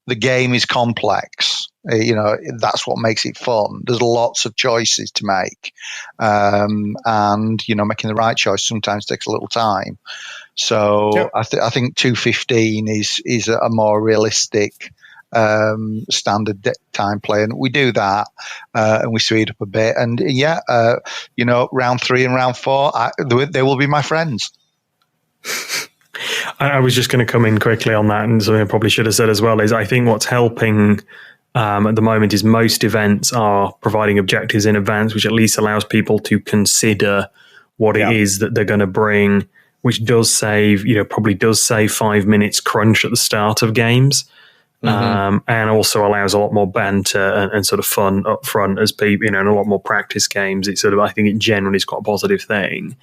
The game is complex. That's what makes it fun. There's lots of choices to make, and making the right choice sometimes takes a little time. So yep. I think 2:15 is a more realistic standard time play, and we do that, and we speed up a bit. And round 3 and round 4, they will be my friends. I was just going to come in quickly on that, and something I probably should have said as well is I think what's helping at the moment is most events are providing objectives in advance, which at least allows people to consider what it is that they're going to bring, which does save, probably does save 5 minutes crunch at the start of games, and also allows a lot more banter and sort of fun up front as people, and a lot more practice games. It's sort of, I think it generally is quite a positive thing.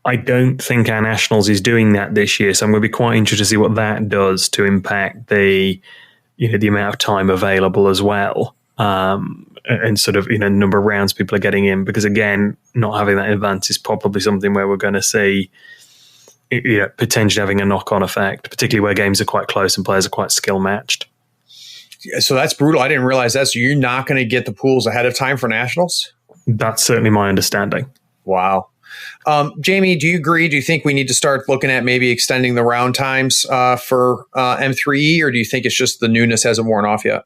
I don't think our Nationals is doing that this year, so I'm going to be quite interested to see what that does to impact the amount of time available as well, and sort of number of rounds people are getting in. Because again, not having that in advance is probably something where we're going to see potentially having a knock-on effect, particularly where games are quite close and players are quite skill matched. So that's brutal. I didn't realize that. So you're not going to get the pools ahead of time for Nationals? That's certainly my understanding. Wow. Jamie, do you agree? Do you think we need to start looking at maybe extending the round times for M3E, or do you think it's just the newness hasn't worn off yet?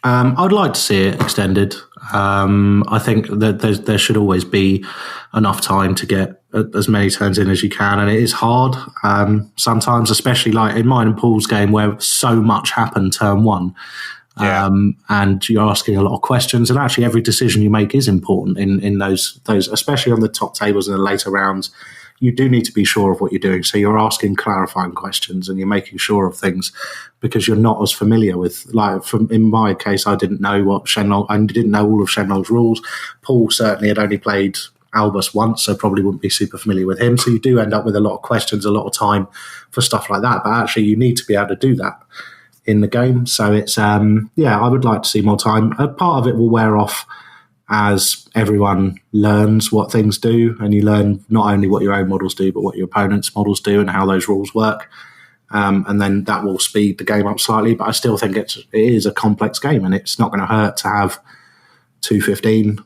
I'd like to see it extended. I think that there should always be enough time to get as many turns in as you can, and it is hard sometimes, especially like in mine and Paul's game where so much happened turn 1. Yeah. And you're asking a lot of questions, and actually every decision you make is important in those, especially on the top tables in the later rounds. You do need to be sure of what you're doing. So you're asking clarifying questions and you're making sure of things because you're not as familiar with, in my case, I didn't know all of Shenlong's rules. Paul certainly had only played Albus once, so probably wouldn't be super familiar with him. So you do end up with a lot of questions, a lot of time for stuff like that. But actually you need to be able to do that in the game. So it's, I would like to see more time. A part of it will wear off as everyone learns what things do, and you learn not only what your own models do, but what your opponent's models do and how those rules work. And then that will speed the game up slightly. But I still think it is a complex game, and it's not going to hurt to have 2:15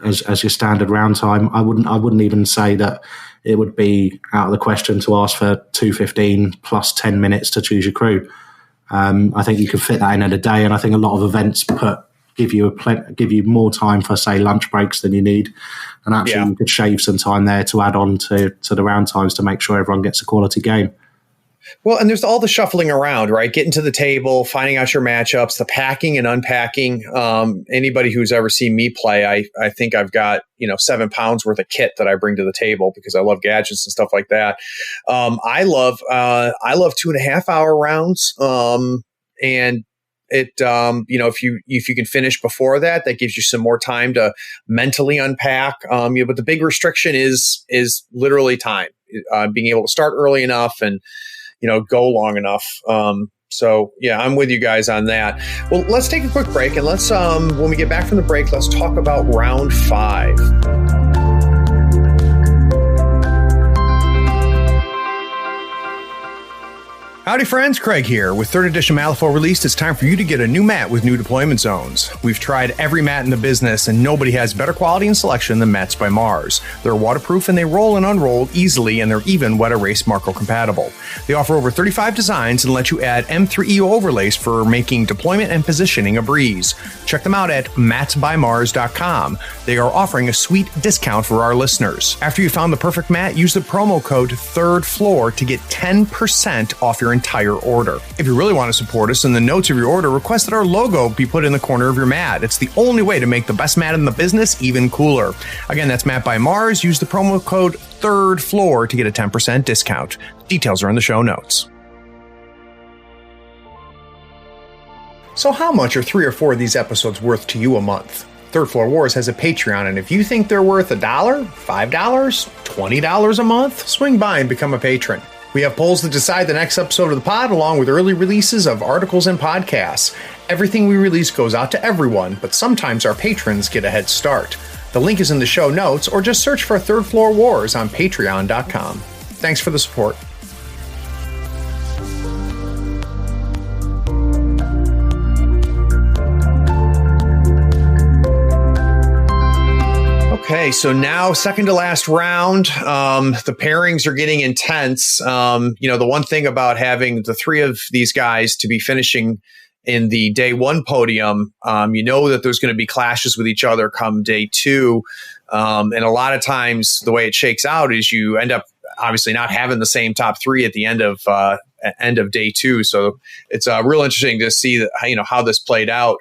as your standard round time. I wouldn't even say that it would be out of the question to ask for 2:15 plus 10 minutes to choose your crew. I think you can fit that in a day, and I think a lot of events give you more time for, say, lunch breaks than you need, and actually you could shave some time there to add on to the round times to make sure everyone gets a quality game. Well, and there's all the shuffling around, right? Getting to the table, finding out your matchups, the packing and unpacking. Anybody who's ever seen me play, I think I've got 7 pounds worth of kit that I bring to the table because I love gadgets and stuff like that. I love 2.5 hour rounds, and it if you can finish before that gives you some more time to mentally unpack. But the big restriction is literally time, being able to start early enough and go long enough. So yeah, I'm with you guys on that. Well, let's take a quick break, and let's when we get back from the break, let's talk about round 5. Howdy friends, Craig here. With 3rd edition Malifaux released, it's time for you to get a new mat with new deployment zones. We've tried every mat in the business and nobody has better quality and selection than Mats by Mars. They're waterproof and they roll and unroll easily, and they're even wet erase Marco compatible. They offer over 35 designs and let you add M3EO overlays for making deployment and positioning a breeze. Check them out at matsbymars.com. They are offering a sweet discount for our listeners. After you found the perfect mat, use the promo code 3rd floor to get 10% off your entire order. If you really want to support us, in the notes of your order, request that our logo be put in the corner of your mat. It's the only way to make the best mat in the business even cooler. Again, that's Mat by Mars. Use the promo code 3rd floor to get a 10% discount. Details are in the show notes. So how much are 3 or 4 of these episodes worth to you a month? Third Floor Wars has a Patreon, and if you think they're worth $1, $5, $20 a month, swing by and become a patron. We have polls that decide the next episode of the pod, along with early releases of articles and podcasts. Everything we release goes out to everyone, but sometimes our patrons get a head start. The link is in the show notes, or just search for Third Floor Wars on patreon.com. Thanks for the support. Okay, so now second to last round, the pairings are getting intense. The one thing about having the 3 of these guys to be finishing in the day 1 podium, that there's going to be clashes with each other come day 2. And a lot of times the way it shakes out is you end up obviously not having the same top 3 at the end of day 2. So it's real interesting to see that, how this played out.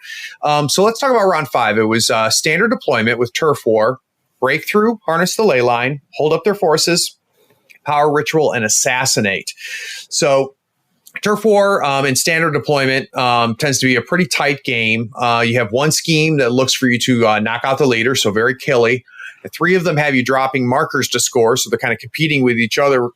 So let's talk about round 5. It was standard deployment with turf war. Breakthrough, harness the ley line, hold up their forces, power ritual, and assassinate. So turf war in standard deployment tends to be a pretty tight game. You have one scheme that looks for you to knock out the leader, so very killy. The 3 of them have you dropping markers to score, so they're kind of competing with each other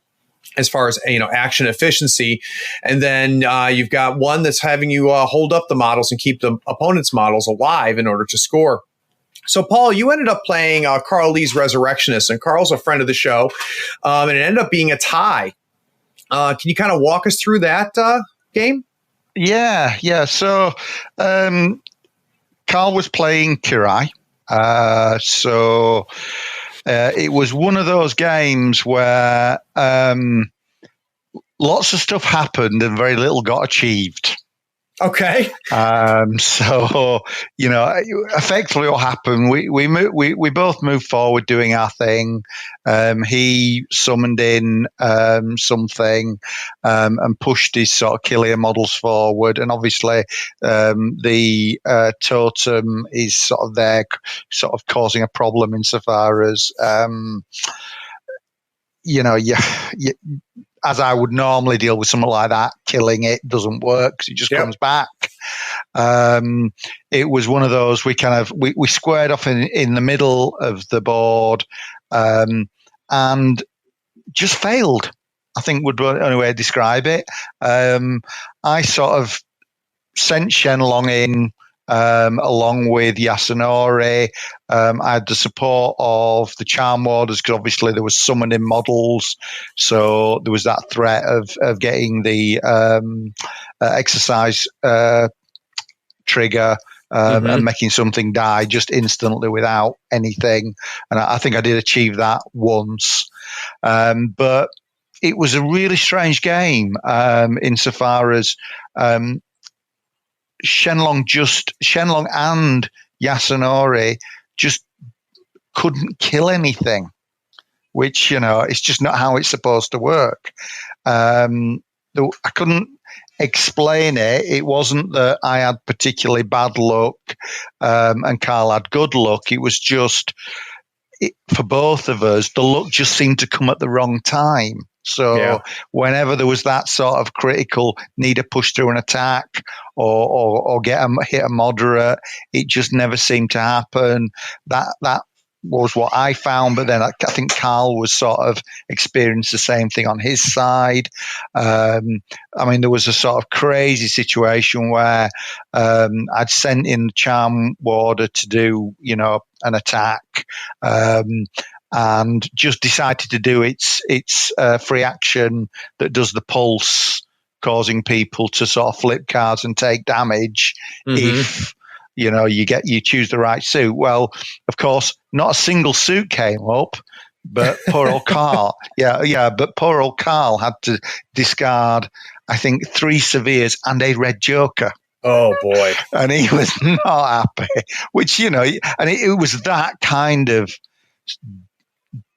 as far as action efficiency. And then you've got one that's having you hold up the models and keep the opponent's models alive in order to score. So, Paul, you ended up playing Carl Lee's Resurrectionist, and Carl's a friend of the show, and it ended up being a tie. Can you kind of walk us through that game? Yeah. So, Carl was playing Kirai. It was one of those games where lots of stuff happened and very little got achieved. Okay. Effectively what happened, we both moved forward doing our thing. He summoned in something and pushed his sort of killer models forward. And obviously the totem is sort of there, sort of causing a problem insofar as, as I would normally deal with something like that, killing it doesn't work because it just comes back. It was one of those we squared off in the middle of the board and just failed, I think would be the only way to describe it. I sort of sent Shenlong in along with Yasunori. I had the support of the Charm Warders because obviously there was summoning models, so there was that threat of getting the exercise trigger and making something die just instantly without anything. And I think I did achieve that once. But it was a really strange game insofar as Shenlong and Yasunori just couldn't kill anything, which, it's just not how it's supposed to work. I couldn't explain it. It wasn't that I had particularly bad luck and Carl had good luck. It was just, for both of us, the luck just seemed to come at the wrong time. So whenever there was that sort of critical need to push through an attack or hit a moderate, it just never seemed to happen. That was what I found. But then I think Carl was sort of experienced the same thing on his side. There was a sort of crazy situation where I'd sent in the Charm Warder to do, an attack. And just decided to do its free action that does the pulse causing people to sort of flip cards and take damage if you choose the right suit. Well, of course, not a single suit came up. But poor old Carl, but poor old Carl had to discard, I think, 3 Severes and a red Joker. Oh, boy. And he was not happy, which, and it was that kind of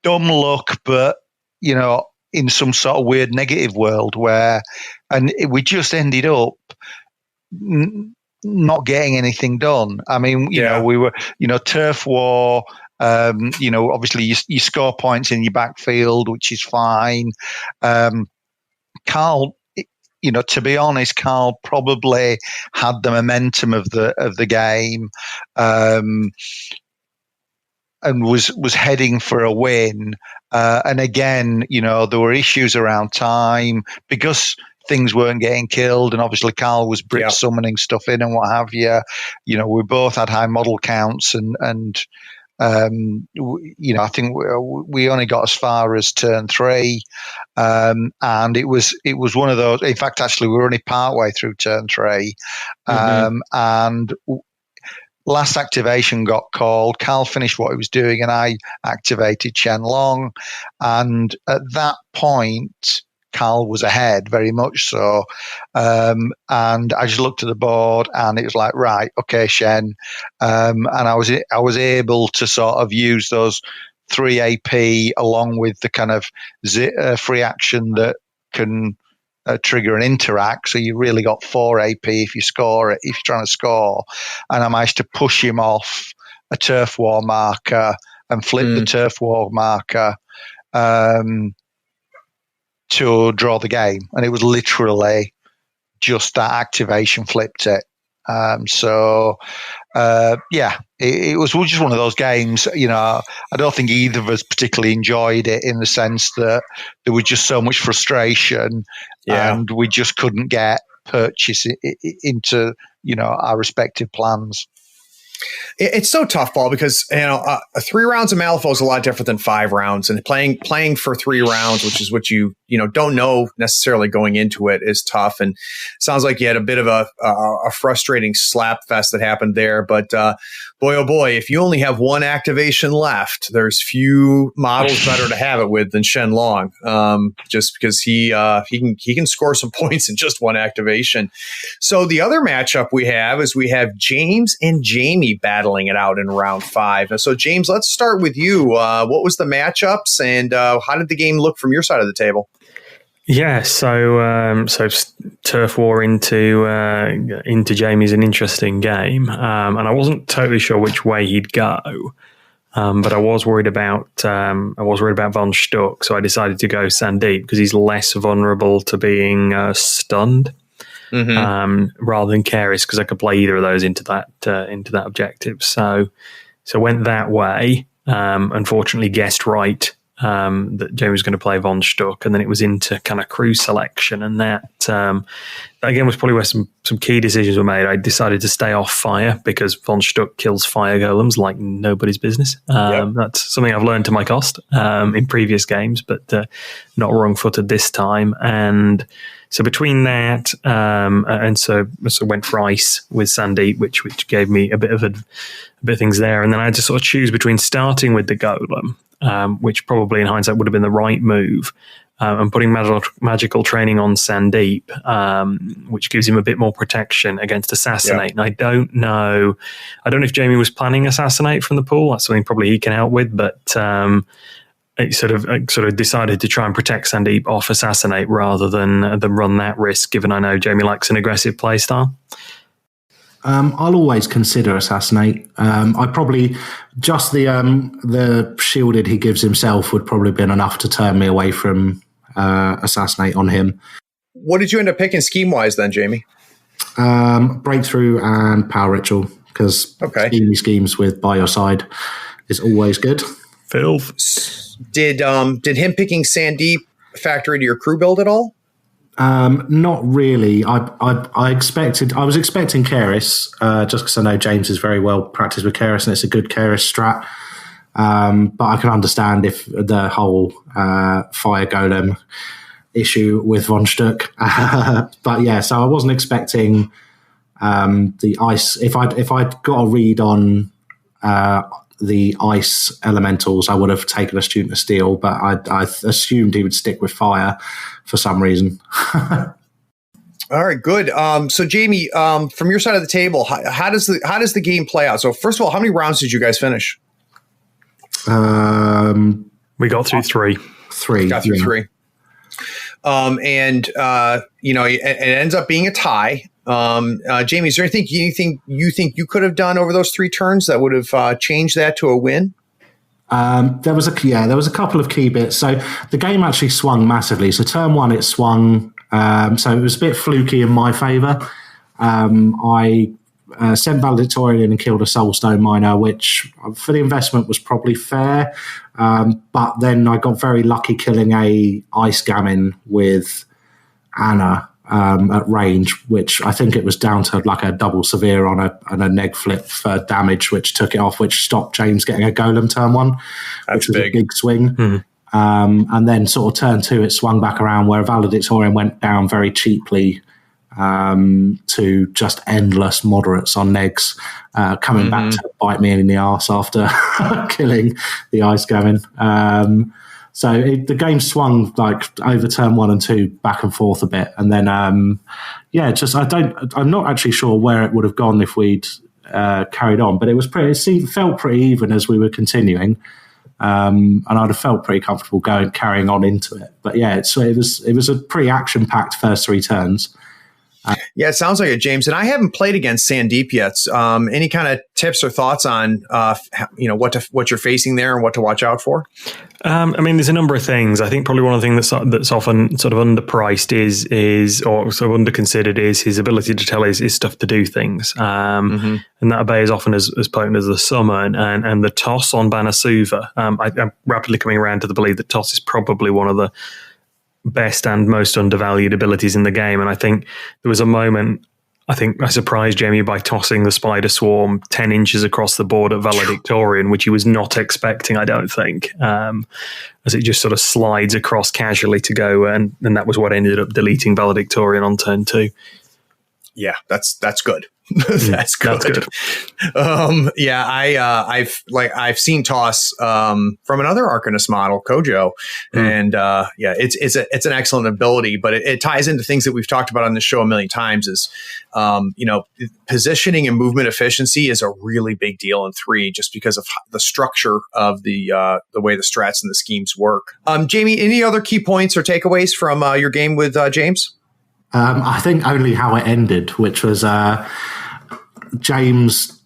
dumb luck, but, in some sort of weird negative world we just ended up not getting anything done. I mean, we were, turf war. Obviously you score points in your backfield, which is fine. Carl, to be honest, Carl probably had the momentum of the game, and was heading for a win. And again, there were issues around time because things weren't getting killed, and obviously Carl was Brit summoning stuff in and what have you. We both had high model counts, and I think we only got as far as turn 3, and it was one of those. In fact, actually, we were only partway through turn 3, and last activation got called. Carl finished what he was doing, and I activated Shen Long, and at that point, Carl was ahead, very much so. And I just looked at the board, and it was like, right, okay, Shen. And I was able to sort of use those 3 AP along with the kind of free action that can trigger an interact. So you really got 4 AP if you're trying to score. And I managed to push him off a turf war marker and flip the turf war marker. To draw the game, and it was literally just that activation flipped it. It was just one of those games. I don't think either of us particularly enjoyed it, in the sense that there was just so much frustration, and we just couldn't get purchase into our respective plans. It's so tough, Paul, because 3 rounds of Malifaux is a lot different than 5 rounds, and playing for 3 rounds, which is what you don't know necessarily going into it, is tough. And sounds like you had a bit of a frustrating slap fest that happened there. But boy, oh boy, if you only have 1 activation left, there's few models better to have it with than Shen Long, just because he can score some points in just 1 activation. So the other matchup we have James and Jamie battling it out in round 5. And so, James, let's start with you. What was the matchups, and how did the game look from your side of the table? Yeah, so turf war into Jamie's an interesting game, and I wasn't totally sure which way he'd go, but I was worried about Von Stuck, so I decided to go Sandeep because he's less vulnerable to being stunned. Rather than Keris, because I could play either of those into that objective. So went that way. Unfortunately, guessed right that Jamie was going to play Von Stuck, and then it was into kind of crew selection, and that again was probably where some key decisions were made. I decided to stay off fire because Von Stuck kills fire golems like nobody's business. That's something I've learned to my cost in previous games, but not wrong-footed this time. And so between that, and so went for ice with Sandeep, which gave me a bit of things there, and then I had to sort of choose between starting with the golem, which probably in hindsight would have been the right move, and putting magical training on Sandeep, which gives him a bit more protection against assassinate. And I don't know if Jamie was planning assassinate from the pool. That's something probably he can help with, but it sort of decided to try and protect Sandeep off assassinate rather than run that risk, given I know Jamie likes an aggressive play style. I'll always consider assassinate. I probably just the shielded he gives himself would probably have been enough to turn me away from assassinate on him. What did you end up picking scheme wise then, Jamie? Breakthrough and power ritual, because schemes with by your side is always good. Filth. Did him picking Sandeep factor into your crew build at all? Not really. I was expecting Keris, just because I know James is very well practiced with Keris and it's a good Keris strat. But I can understand if the whole fire golem issue with von Stuck. But yeah, so I wasn't expecting the ice. If I'd got a read on the ice elementals, I would have taken a Student of Steel, but I assumed he would stick with fire for some reason. All right, good. So Jamie, from your side of the table, how does the game play out? So first of all, how many rounds did you guys finish? We got through three. Got through three. And it ends up being a tie. Jamie, is there anything you think you could have done over those 3 turns that would have changed that to a win? There was a couple of key bits. So the game actually swung massively. So turn 1, it swung. So it was a bit fluky in my favour. I sent Valedictorian and killed a Soulstone Miner, which for the investment was probably fair. But then I got very lucky killing a Ice Gammon with Anna at range, which I think it was down to like a double severe on a neg flip for damage, which took it off, which stopped James getting a golem turn 1, which was a big swing. Mm-hmm. And then sort of turn 2, it swung back around where Valedictorian went down very cheaply to just endless moderates on negs, coming back to bite me in the arse after killing the Ice Gammon. So the game swung like over turn 1 and 2 back and forth a bit. And then, I'm not actually sure where it would have gone if we'd carried on, but it felt pretty even as we were continuing. And I'd have felt pretty comfortable carrying on into it. But yeah, it was a pretty action-packed first 3 turns. Yeah, it sounds like it, James. And I haven't played against Sandeep yet. Any kind of tips or thoughts on what you're facing there and what to watch out for? There's a number of things. I think probably one of the things that's often sort of underpriced is or sort of underconsidered is his ability to tell his stuff to do things. And that Obey is often as potent as the Summon and the Toss on Banasuva. I'm rapidly coming around to the belief that Toss is probably one of the best and most undervalued abilities in the game. And I think there was a moment, I think I surprised Jamie by tossing the Spider Swarm 10 inches across the board at Valedictorian, which he was not expecting, I don't think, as it just sort of slides across casually to go. And that was what ended up deleting Valedictorian on turn 2. Yeah, that's good. That's good. I've seen Toss from another Arcanist model, Kojo, and it's an excellent ability, but it ties into things that we've talked about on the show a million times. Is positioning and movement efficiency is a really big deal in 3, just because of the structure of the way the strats and the schemes work. Jamie, any other key points or takeaways from your game with James? I think only how it ended, which was James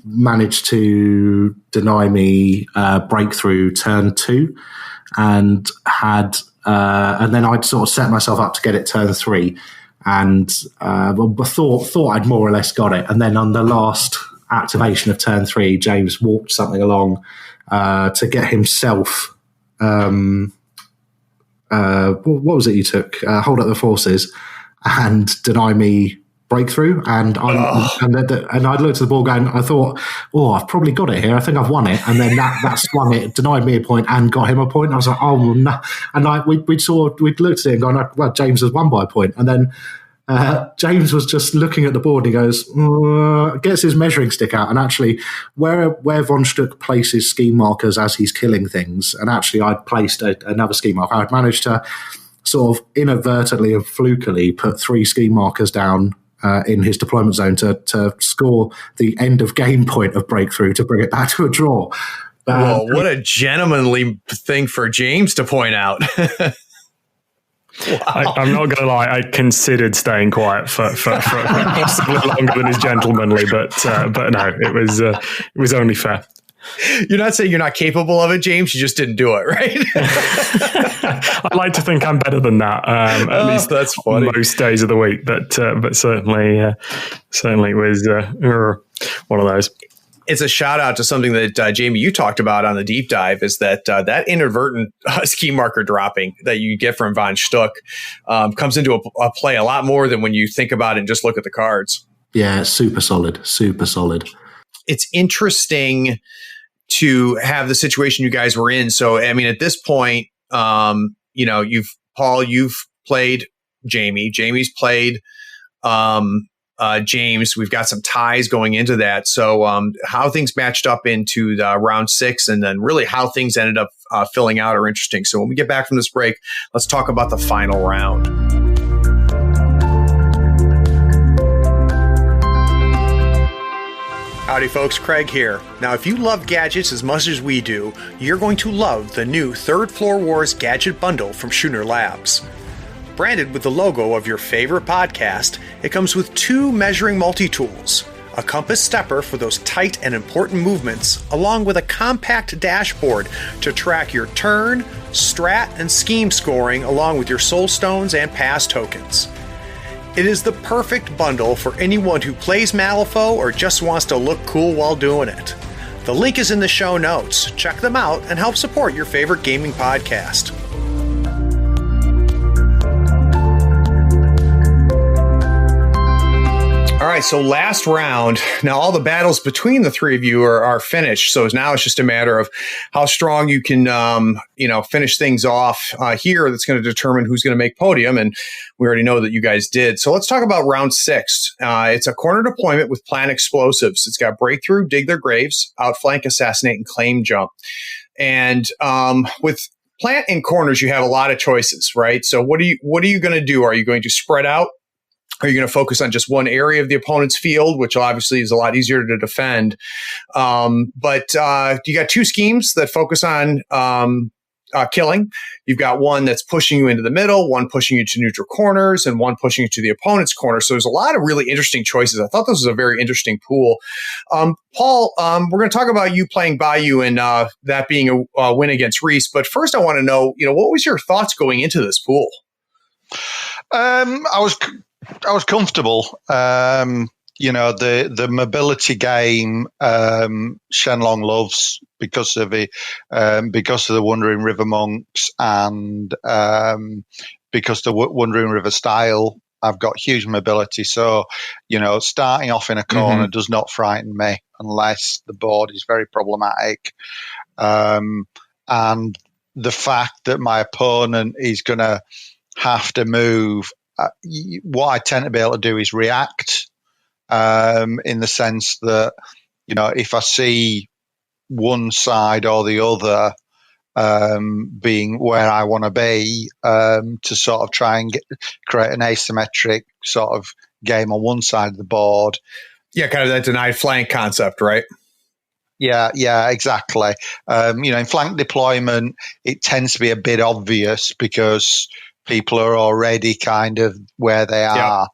managed to deny me breakthrough turn 2, and then I'd sort of set myself up to get it turn 3, and thought I'd more or less got it. And then on the last activation of turn 3, James walked something along to get himself. What was it you took? Hold Up the Forces and deny me breakthrough. And I looked at the ball going, I thought, I've probably got it here. I think I've won it. And then that swung it, denied me a point and got him a point. And I was like, oh, no. And we'd looked at it and gone, well, James has won by a point. And then James was just looking at the board and he goes, gets his measuring stick out, and actually where von Stuck places scheme markers as he's killing things, and actually I'd placed another scheme marker. I'd managed to sort of inadvertently and flukily put 3 scheme markers down in his deployment zone to score the end of game point of breakthrough to bring it back to a draw. Whoa, what a gentlemanly thing for James to point out. Wow. I'm not going to lie. I considered staying quiet for possibly longer than is gentlemanly, but no, it was only fair. You're not saying you're not capable of it, James. You just didn't do it, right? I like to think I'm better than that. At least that's funny. Most days of the week, but certainly it was one of those. It's a shout out to something that Jamie, you talked about on the deep dive, is that that inadvertent scheme marker dropping that you get from von Stuck comes into a play a lot more than when you think about it and just look at the cards. Yeah, super solid. It's interesting to have the situation you guys were in. So, I mean, at this point, you've Paul, you've played Jamie. Jamie's played James. We've got some ties going into that. So how things matched up into the round 6 and then really how things ended up filling out are interesting. So when we get back from this break, let's talk about the final round. Howdy folks, Craig here. Now if you love gadgets as much as we do, you're going to love the new Third Floor Wars Gadget Bundle from Schooner Labs. Branded with the logo of your favorite podcast, it comes with 2 measuring multi-tools, a compass stepper for those tight and important movements, along with a compact dashboard to track your turn, strat, and scheme scoring along with your soul stones and pass tokens. It is the perfect bundle for anyone who plays Malifaux or just wants to look cool while doing it. The link is in the show notes. Check them out and help support your favorite gaming podcast. All right, so last round. Now, all the battles between the 3 of you are finished. So now it's just a matter of how strong you can, finish things off here. That's going to determine who's going to make podium. And we already know that you guys did. So let's talk about round 6. It's a corner deployment with plant explosives. It's got breakthrough, dig their graves, outflank, assassinate, and claim jump. And with plant in corners, you have a lot of choices, right? So what are you going to do? Are you going to spread out? Are you going to focus on just one area of the opponent's field, which obviously is a lot easier to defend? But you got 2 schemes that focus on killing. You've got one that's pushing you into the middle, one pushing you to neutral corners, and one pushing you to the opponent's corner. So there's a lot of really interesting choices. I thought this was a very interesting pool. Paul, we're going to talk about you playing Bayou and that being a win against Reese. But first, I want to know, what was your thoughts going into this pool? I was comfortable. The mobility game Shenlong loves because of the Wandering River monks and because the Wandering River style. I've got huge mobility, so starting off in a corner does not frighten me unless the board is very problematic. And the fact that my opponent is going to have to move. What I tend to be able to do is react in the sense that, if I see one side or the other being where I want to be, to sort of try and create an asymmetric sort of game on one side of the board. Yeah, kind of that denied flank concept, right? Yeah, exactly. In flank deployment, it tends to be a bit obvious because people are already kind of where they are.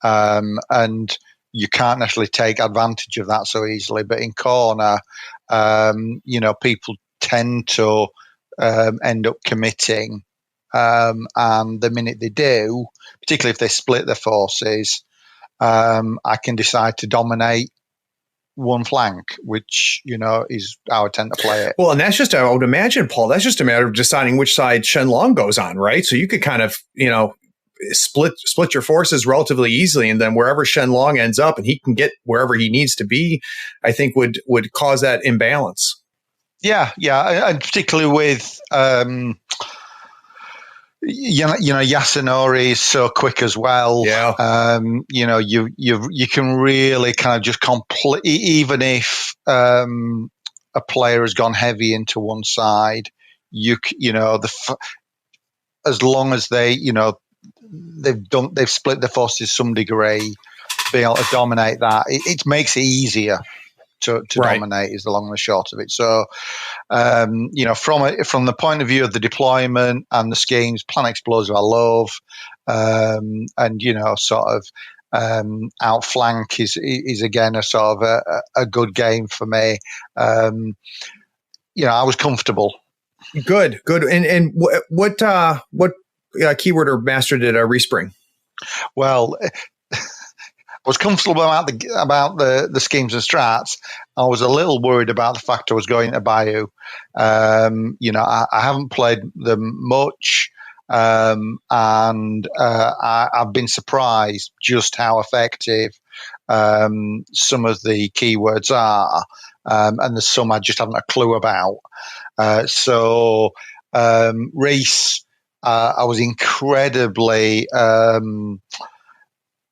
And you can't necessarily take advantage of that so easily. But in corner, people tend to end up committing. And the minute they do, particularly if they split their forces, I can decide to dominate one flank, which, is how I tend to play it. Well, and that's just, I would imagine, Paul, that's just a matter of deciding which side Shenlong goes on, right? So you could kind of, split your forces relatively easily, and then wherever Shenlong ends up and he can get wherever he needs to be, I think would cause that imbalance. Yeah. And particularly with, Yasunori is so quick as well. Yeah. You can really kind of just complete, even if a player has gone heavy into one side, as long as they've split the forces to some degree, being able to dominate that, it makes it easier to dominate is the long and the short of it. So, from the point of view of the deployment and the schemes, Plan Explosive I love, outflank is again a sort of a good game for me. I was comfortable. Good. And what keyword or master did Reese bring? Well, I was comfortable about the schemes and strats. I was a little worried about the fact I was going to Bayou. I haven't played them much, and I've been surprised just how effective some of the keywords are, and there's some I just haven't a clue about. So Reese I was incredibly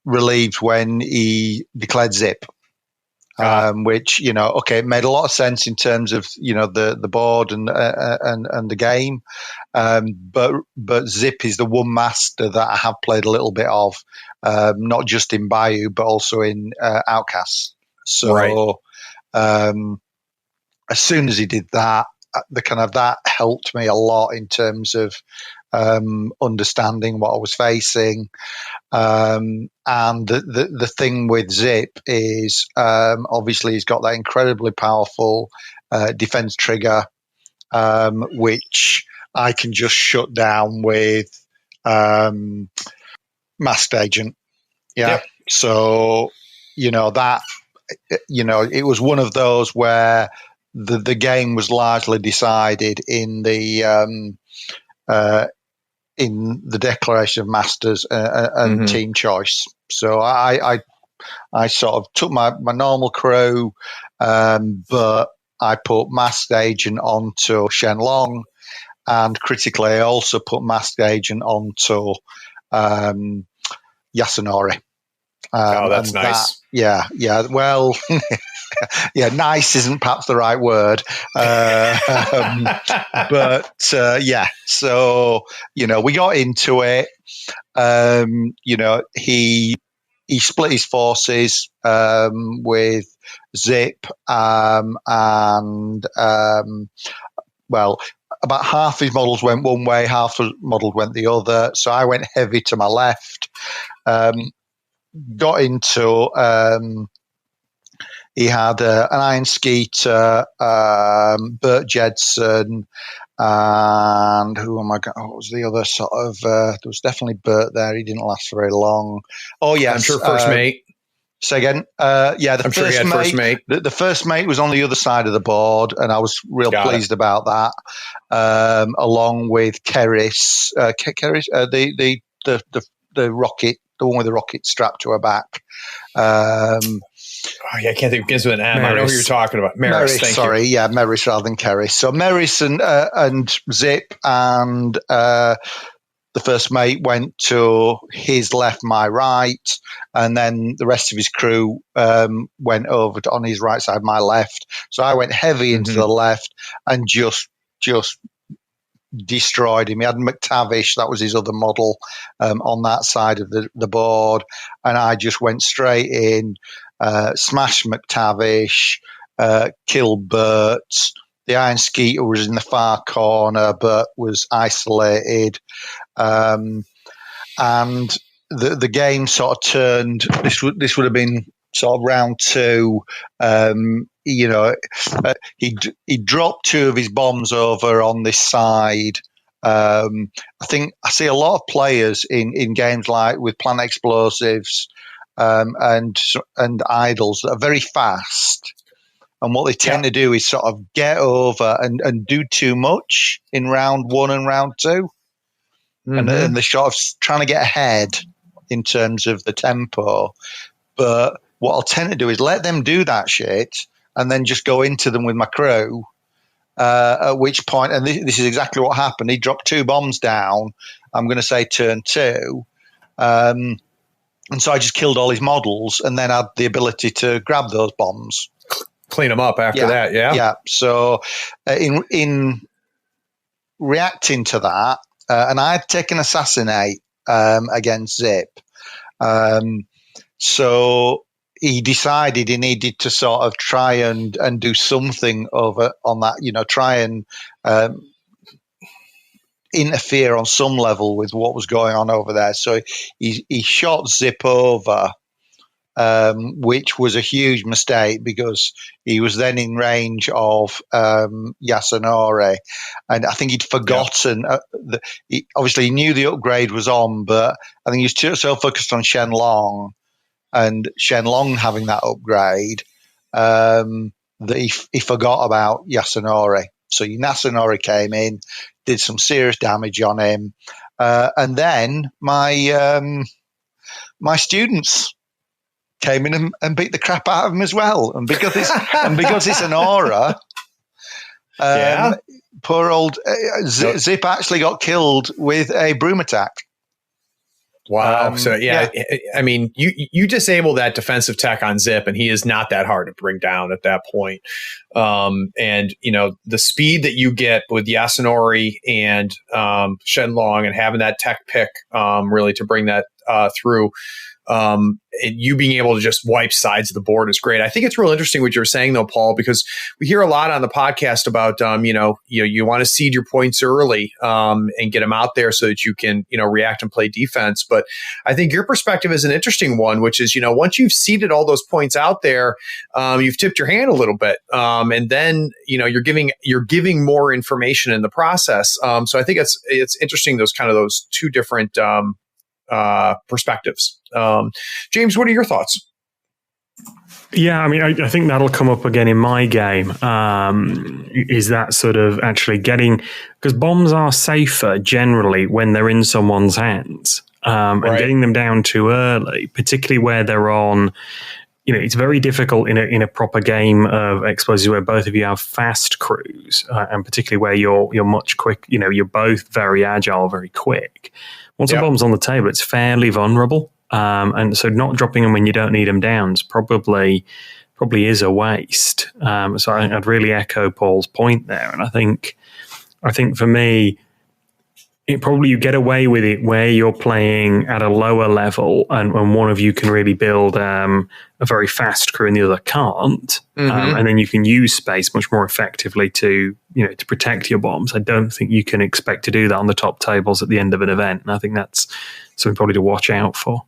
relieved when he declared Zip. Which, it made a lot of sense in terms of, the board and the game. But Zip is the one master that I have played a little bit of, not just in Bayou, but also in Outcasts. So as soon as he did that, that helped me a lot in terms of understanding what I was facing. And the thing with Zip is obviously he's got that incredibly powerful defense trigger, which I can just shut down with Masked Agent. Yeah. Yep. So, that, it was one of those where the game was largely decided in the Declaration of Masters and team choice. So I sort of took my normal crew, but I put Masked Agent onto Shenlong, and critically I also put Masked Agent onto Yasunori. That's nice. Yeah. Well, yeah, nice isn't perhaps the right word. But yeah, so, we got into it. He split his forces with Zip, and about half his models went one way, half his models went the other. So I went heavy to my left. Got into he had an Iron Skeeter, Bert Jedson, and who am I going? What was the other sort of? There was definitely Bert there. He didn't last very long. Oh yeah, I'm sure First Mate. Say again. The first mate. The first mate was on the other side of the board, and I was real pleased about that. Along with Keris, the rocket, the one with the rocket strapped to her back. I can't think of an M. Maris. I know who you're talking about. Maris, thank you. Yeah, Maris rather than Keris. So Maris and Zip and the first mate went to his left, my right, and then the rest of his crew went over on his right side, my left. So I went heavy into the left and just destroyed him. He had McTavish, that was his other model, on that side of the board, and I just went straight in, smashed McTavish, killed Bert. The Iron Skeeter was in the far corner, but was isolated. And the game sort of turned. This would have been sort of round 2. He dropped 2 of his bombs over on this side. I think I see a lot of players in games like with plant explosives and idols that are very fast. And what they tend to do is sort of get over and do too much in round 1 and round 2. And they're sort of trying to get ahead in terms of the tempo. But what I'll tend to do is let them do that shit and then just go into them with my crew. At which point, and this is exactly what happened, he dropped 2 bombs down, I'm going to say turn 2. And so I just killed all his models and then had the ability to grab those bombs. Clean them up after that, yeah? Yeah, so in reacting to that, and I had taken Assassinate against Zip. So he decided he needed to sort of try and do something over on that, try and interfere on some level with what was going on over there. So he shot Zip over, which was a huge mistake because he was then in range of Yasunori, and I think he'd forgotten. Obviously, he knew the upgrade was on, but I think he was so focused on Shenlong and Shenlong having that upgrade that he forgot about Yasunori. So Yasunori came in, did some serious damage on him, and then my students came in and beat the crap out of him as well. And because it's an aura, Yeah. Poor old Zip actually got killed with a broom attack. Wow. I mean, you disable that defensive tech on Zip, and he is not that hard to bring down at that point. And the speed that you get with Yasunori and Shenlong and having that tech pick really to bring that through. And you being able to just wipe sides of the board is great. I think it's real interesting what you're saying, though, Paul, because we hear a lot on the podcast about, you want to seed your points early and get them out there so that you can, react and play defense. But I think your perspective is an interesting one, which is, once you've seeded all those points out there, you've tipped your hand a little bit. And then, you're giving more information in the process. So I think it's interesting, those two different perspectives. James, what are your thoughts? Yeah, I mean, I think that'll come up again in my game. Is that sort of actually because bombs are safer generally when they're in someone's hands, and getting them down too early, particularly where they're on. It's very difficult in a proper game of explosives where both of you have fast crews, and particularly where you're much quick. You're both very agile, very quick. Once a bomb's on the table, it's fairly vulnerable. And so not dropping them when you don't need them down is probably is a waste. So I'd really echo Paul's point there. And I think for me, you get away with it where you're playing at a lower level and one of you can really build a very fast crew and the other can't. And then you can use space much more effectively to protect your bombs. I don't think you can expect to do that on the top tables at the end of an event. And I think that's something probably to watch out for.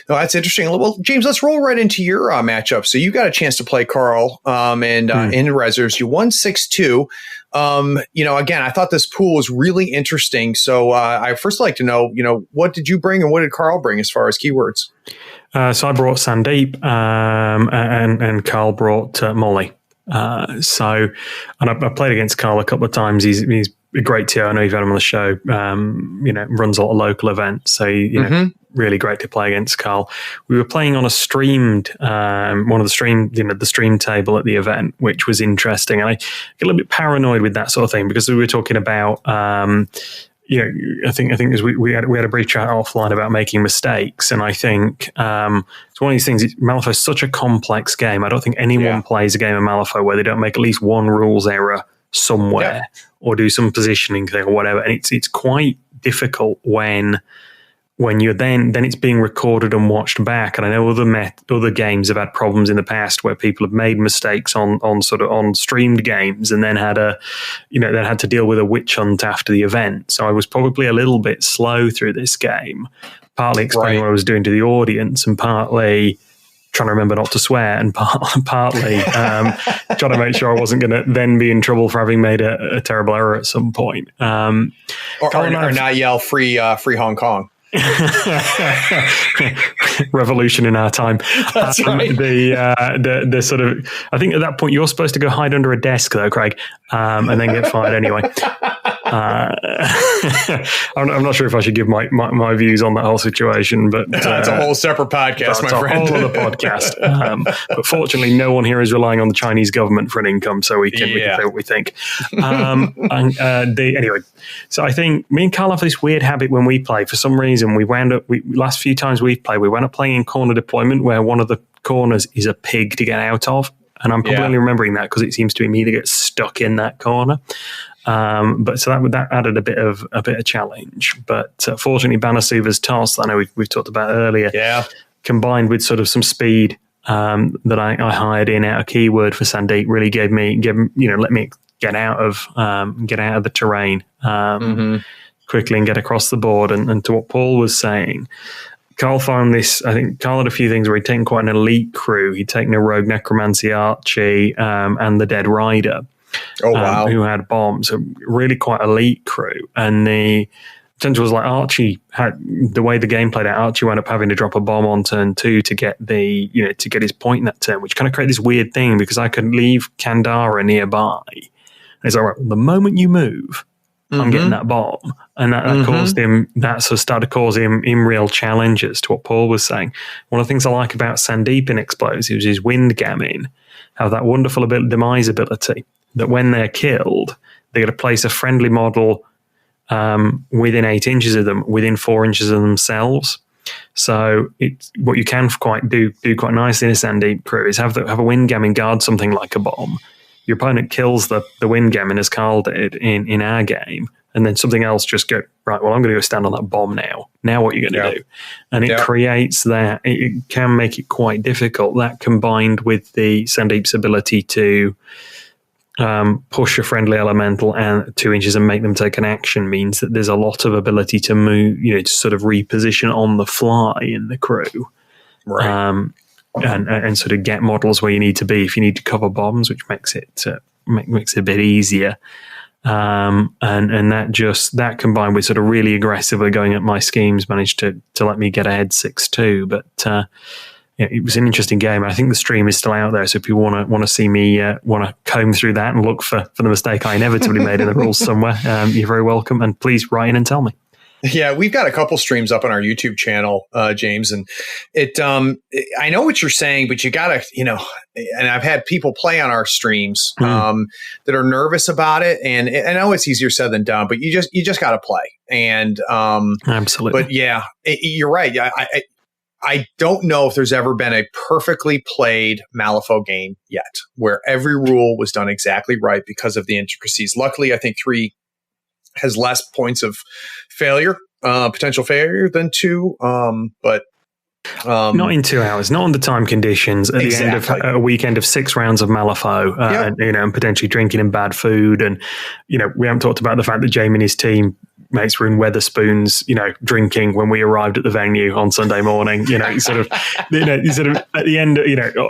Oh, that's interesting. Well, James, let's roll right into your matchup. So you got a chance to play Carl and in Reserves. You won 6-2. Again, I thought this pool was really interesting. So I first like to know, what did you bring and what did Carl bring as far as keywords? So I brought Sandeep and Carl brought Molly. I played against Carl a couple of times. He's a great TO. I know you've had him on the show. Runs a lot of local events. So, really great to play against Carl. We were playing on a streamed, one of the stream table at the event, which was interesting. And I get a little bit paranoid with that sort of thing because we were talking about, I think as we had a brief chat offline about making mistakes. And I think it's one of these things. Malifaux is such a complex game. I don't think anyone plays a game of Malifaux where they don't make at least one rules error somewhere or do some positioning thing or whatever. And it's quite difficult when you're then it's being recorded and watched back. And I know other games have had problems in the past where people have made mistakes on streamed games and then had to deal with a witch hunt after the event. So I was probably a little bit slow through this game, partly explaining what I was doing to the audience and partly trying to remember not to swear and partly trying to make sure I wasn't going to then be in trouble for having made a terrible error at some point. Or not yell free Hong Kong. Revolution in our time. That's right. The sort of, I think at that point you're supposed to go hide under a desk though, Craig, and then get fired anyway. I'm not sure if I should give my views on that whole situation, but it's a whole separate podcast, my friend. It's a whole other podcast. But fortunately, no one here is relying on the Chinese government for an income, so we can say what we think. Anyway, so I think me and Carl have this weird habit when we play. For some reason, last few times we've played, we wound up playing in corner deployment where one of the corners is a pig to get out of. And I'm probably only remembering that because it seems to be me that gets stuck in that corner. But so that added a bit of challenge. But fortunately, Banasuva's toss, I know we've talked about earlier, combined with sort of some speed that I hired in out a keyword for Sandeep, really let me get out of the terrain quickly and get across the board. And to what Paul was saying, Carl found this. I think Carl had a few things where he'd taken quite an elite crew. He'd taken a rogue necromancy Archie and the Dead Rider. Oh, wow. Who had bombs, a really quite elite crew. And the potential was like Archie had, the way the game played out, Archie wound up having to drop a bomb on turn 2 to get to get his point in that turn, which kind of created this weird thing because I could leave Kandara nearby. And it's like, right, well, the moment you move, I'm getting that bomb. And that caused him, that sort of started causing him real challenges to what Paul was saying. One of the things I like about Sandeep in Explosives is wind gamming, have that wonderful demise ability. that when they're killed, they're going to place a friendly model within 8 inches of them, within 4 inches of themselves. So it's what you can do quite nicely in a Sandeep crew is have a windgammon guard something like a bomb. Your opponent kills the windgammon, as Carl did in our game, and then something else just go, right, well, I'm going to go stand on that bomb now. Now what are you going to do? And it creates that. It can make it quite difficult. That combined with the Sandeep's ability to push a friendly elemental and 2 inches and make them take an action means that there's a lot of ability to move, to sort of reposition on the fly in the crew. Right. And sort of get models where you need to be if you need to cover bombs, which makes it makes it a bit easier. And that combined with sort of really aggressively going at my schemes managed to let me get ahead 6-2. But it was an interesting game. I think the stream is still out there, so if you want to see me want to comb through that and look for the mistake I inevitably made in the rules somewhere, you're very welcome. And please write in and tell me. Yeah, we've got a couple streams up on our YouTube channel, James, and I know what you're saying, but you gotta, and I've had people play on our streams that are nervous about it, and I know it's easier said than done, but you just gotta play, and absolutely. But yeah, you're right. I don't know if there's ever been a perfectly played Malifaux game yet, where every rule was done exactly right because of the intricacies. Luckily, I think 3 has less points of failure, potential failure than 2. But not in 2 hours, not under time conditions at the end of a weekend of 6 rounds of Malifaux, and potentially drinking and bad food. And, we haven't talked about the fact that Jamie and his team mates were in Weatherspoons, drinking when we arrived at the venue on Sunday morning. Sort of at the end,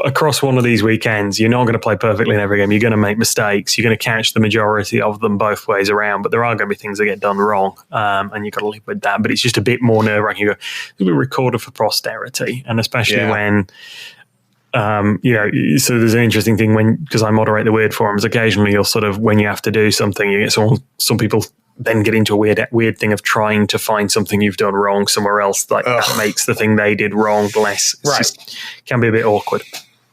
across one of these weekends, you're not going to play perfectly in every game. You're going to make mistakes. You're going to catch the majority of them both ways around, but there are going to be things that get done wrong, and you've got to live with that. But it's just a bit more nerve-wracking. It'll be recorded for posterity, and especially when. So there's an interesting thing because I moderate the weird forums. Occasionally, you'll sort of when you have to do something, you get some people then get into a weird thing of trying to find something you've done wrong somewhere else that makes the thing they did wrong less. Just can be a bit awkward.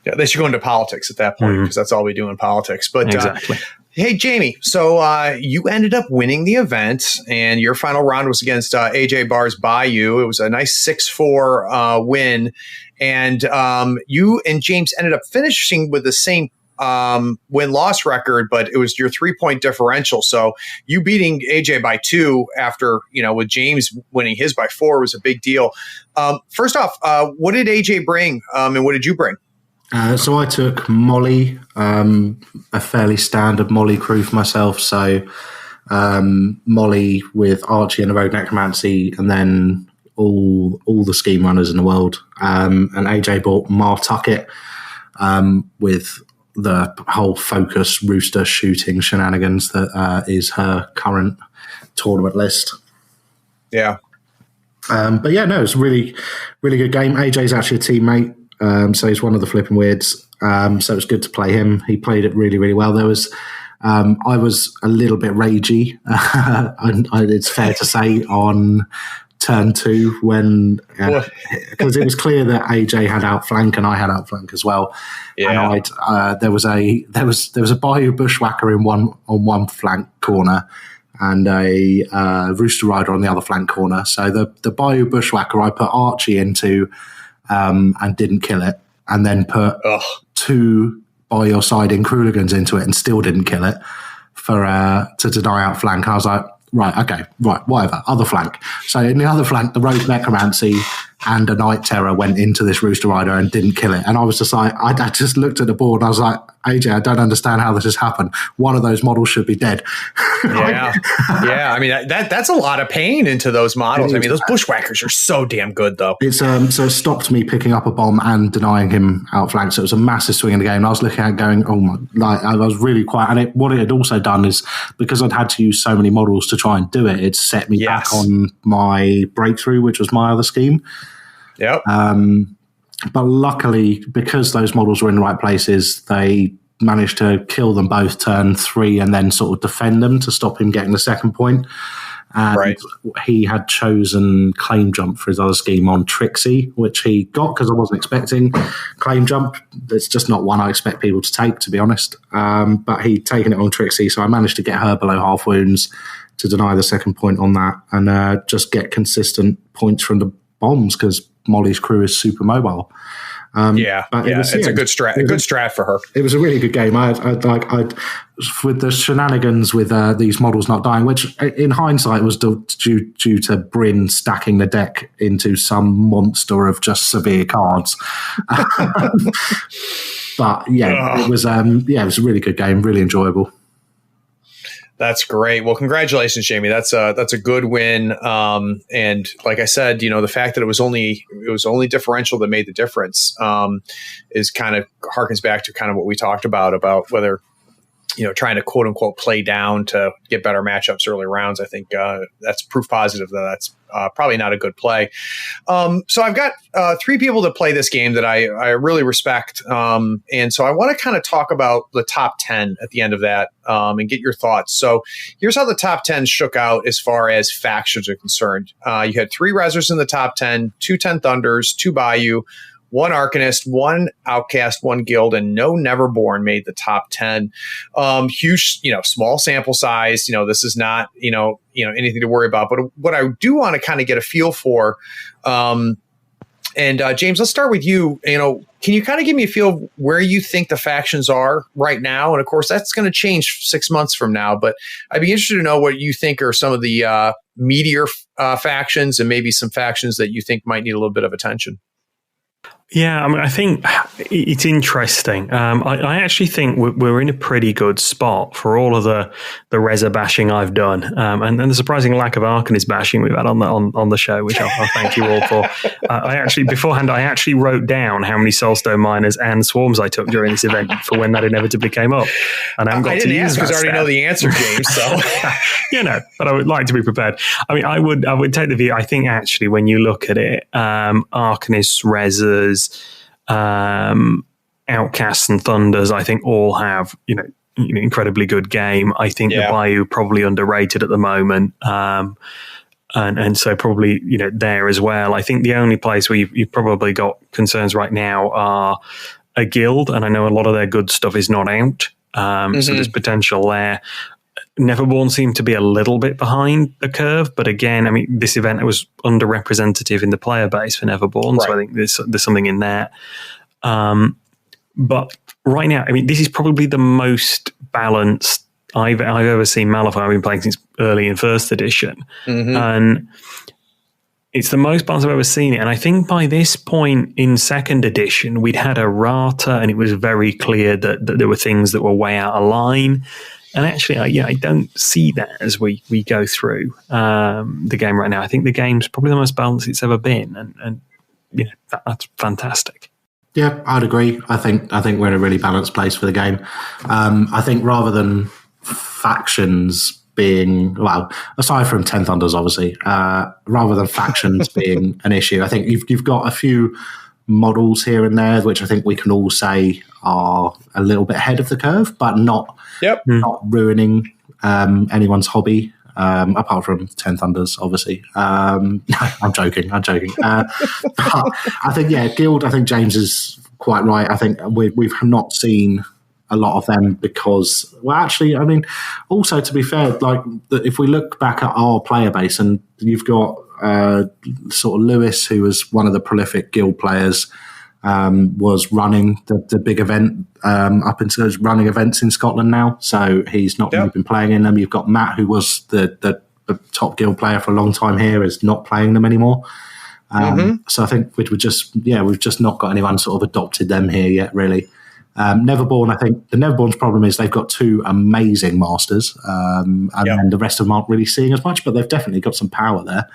Yeah, they should go into politics at that point because that's all we do in politics. But exactly. Hey, Jamie, so you ended up winning the event, and your final round was against AJ Barr's Bayou. It was a nice 6-4 win, and you and James ended up finishing with the same win-loss record, but it was your 3-point differential. So you beating AJ by 2 after, with James winning his by 4 was a big deal. First off, what did AJ bring, and what did you bring? So I took Molly, a fairly standard Molly crew for myself. So Molly with Archie and a Rogue Necromancy, and then all the scheme runners in the world. And AJ bought Mar Tucket with the whole focus rooster shooting shenanigans that is her current tournament list. Yeah. But yeah, no, it's a really, really good game. AJ's actually a teammate. So he's one of the flipping weirds. So it was good to play him. He played it really, really well. I was a little bit ragey, it's fair to say, on turn 2 when because it was clear that AJ had outflank and I had outflank as well. Yeah. And there was a Bayou Bushwhacker on one flank corner and a Rooster Rider on the other flank corner. So the Bayou Bushwhacker I put Archie into and didn't kill it, and then put 2 by your side in Kruligans into it and still didn't kill it to deny outflank. I was like, right, whatever, other flank. So in the other flank, the Rogue Necromancy and a Night Terror went into this Rooster Rider and didn't kill it. And I was just like, I just looked at the board and I was like, AJ, I don't understand how this has happened. One of those models should be dead. Yeah. I mean, that's a lot of pain into those models. I mean, those Bushwhackers are so damn good, though. It's so it stopped me picking up a bomb and denying him outflank. So it was a massive swing in the game. And I was looking at it going, I was really quiet. And what it had also done is because I'd had to use so many models to try and do it, it set me back on my breakthrough, which was my other scheme. Yep. But luckily, because those models were in the right places, they managed to kill them both turn 3 and then sort of defend them to stop him getting the second point. And he had chosen Claim Jump for his other scheme on Trixie, which he got because I wasn't expecting Claim Jump. It's just not one I expect people to take, to be honest. But he'd taken it on Trixie, so I managed to get her below half wounds to deny the second point on that and just get consistent points from the bombs because Molly's crew is super mobile. It's a good strat. A good strat for her. It was a really good game. I'd with the shenanigans with these models not dying, which in hindsight was due to Bryn stacking the deck into some monster of just severe cards. But it was a really good game, really enjoyable. That's great. Well, congratulations, Jamie. That's a good win. And like I said, the fact that it was only differential that made the difference is kind of harkens back to kind of what we talked about whether trying to quote unquote play down to get better matchups early rounds. I think that's proof positive that that's probably not a good play. So I've got 3 people that play this game that I really respect. And so I want to kind of talk about the top 10 at the end of that and get your thoughts. So here's how the top 10 shook out as far as factions are concerned. You had 3 Rezzers in the top 10, 2 10 Thunders, 2 Bayou, 1 Arcanist, 1 Outcast, 1 Guild, and no Neverborn made the top 10. Huge, small sample size. This is not, anything to worry about. But what I do want to kind of get a feel for, and James, let's start with you. Can you kind of give me a feel of where you think the factions are right now? And of course, that's going to change 6 months from now. But I'd be interested to know what you think are some of the meatier factions and maybe some factions that you think might need a little bit of attention. Yeah, I think it's interesting. I actually think we're in a pretty good spot for all of the Reza bashing I've done, and the surprising lack of Arcanist bashing we've had on the show, which I'll thank you all for. I actually wrote down how many Soulstone Miners and Swarms I took during this event for when that inevitably came up. And I didn't ask because I already know the answer, James. So but I would like to be prepared. I mean, I would take the view. I think actually, when you look at it, Arcanists, Rezzers, Outcasts and Thunders, I think all have incredibly good game. I think the Bayou probably underrated at the moment, and so probably there as well. I think the only place where you've probably got concerns right now are a Guild, and I know a lot of their good stuff is not out, so there's potential there. Neverborn seemed to be a little bit behind the curve, but again, I mean, this event was underrepresentative in the player base for Neverborn, so I think there's something in that. But right now, I mean, this is probably the most balanced I've ever seen Malifaux. I've been playing since early in first edition, and it's the most balanced I've ever seen it. And I think by this point in second edition, we'd had a Rata, and it was very clear that there were things that were way out of line. And actually, I don't see that as we go through the game right now. I think the game's probably the most balanced it's ever been, and that's fantastic. Yeah, I'd agree. I think we're in a really balanced place for the game. I think rather than factions being, well, aside from 10 Thunders, obviously, rather than factions being an issue, I think you've got a few models here and there, which I think we can all say are a little bit ahead of the curve, but not ruining anyone's hobby, apart from 10 Thunders, obviously. No, I'm joking. But I think, Guild, I think James is quite right. I think we've not seen a lot of them because, well, actually, I mean, also to be fair, like if we look back at our player base, and you've got sort of Lewis, who was one of the prolific Guild players, was running the big event up until running events in Scotland now. So he's not really been playing in them. You've got Matt, who was the top Guild player for a long time here, is not playing them anymore. So I think we've just not got anyone sort of adopted them here yet, really. Neverborn, I think the Neverborn's problem is they've got 2 amazing masters, and then the rest of them aren't really seeing as much, but they've definitely got some power there.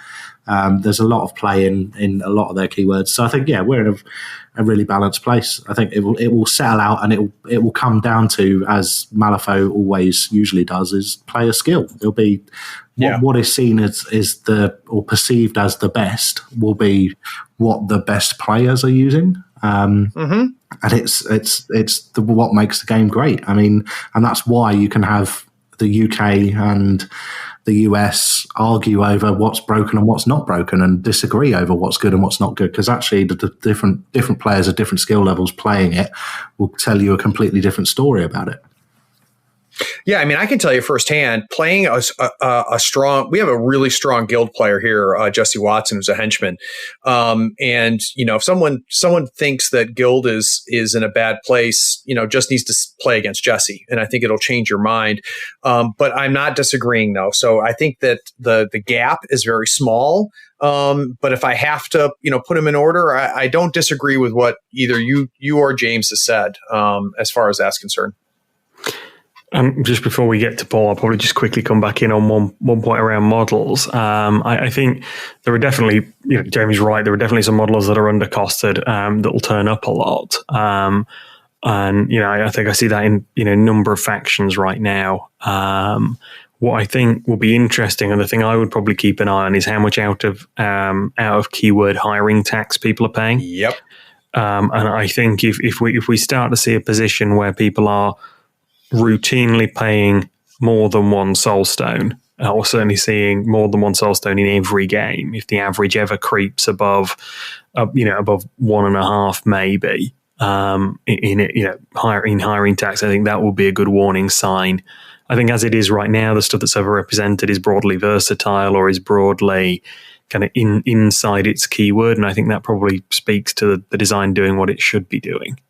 There's a lot of play in a lot of their keywords. So I think, we're in a really balanced place. I think it will settle out, and it will come down to, as Malifaux always usually does, is player skill. It'll be what is seen as or perceived as the best will be what the best players are using. And it's what makes the game great. I mean, and that's why you can have the UK and the US argue over what's broken and what's not broken, and disagree over what's good and what's not good, because actually the different players at different skill levels playing it will tell you a completely different story about it. Yeah, I mean, I can tell you firsthand, playing a strong, we have a really strong guild player here, Jesse Watson, who's a henchman. And, you know, if someone thinks that guild is in a bad place, you know, just needs to play against Jesse. And I think it'll change your mind. But I'm not disagreeing, though. So I think that the gap is very small. But if I have to, you know, put them in order, I don't disagree with what either you or James has said, as far as that's concerned. Just before we get to Paul, I'll probably just quickly come back in on one point around models. I think there are definitely, you know, Jamie's right, there are definitely some models that are undercosted that will turn up a lot. And, you know, I think I see that in, you know, a number of factions right now. What I think will be interesting, and the thing I would probably keep an eye on, is how much out of keyword hiring tax people are paying. Yep. And I think if we start to see a position where people are routinely paying more than one soulstone, or certainly seeing more than one soulstone in every game, if the average ever creeps above 1.5 maybe in hiring tax, I think that will be a good warning sign. I think as it is right now, the stuff that's overrepresented is broadly versatile or is broadly kind of inside its keyword, and I think that probably speaks to the design doing what it should be doing.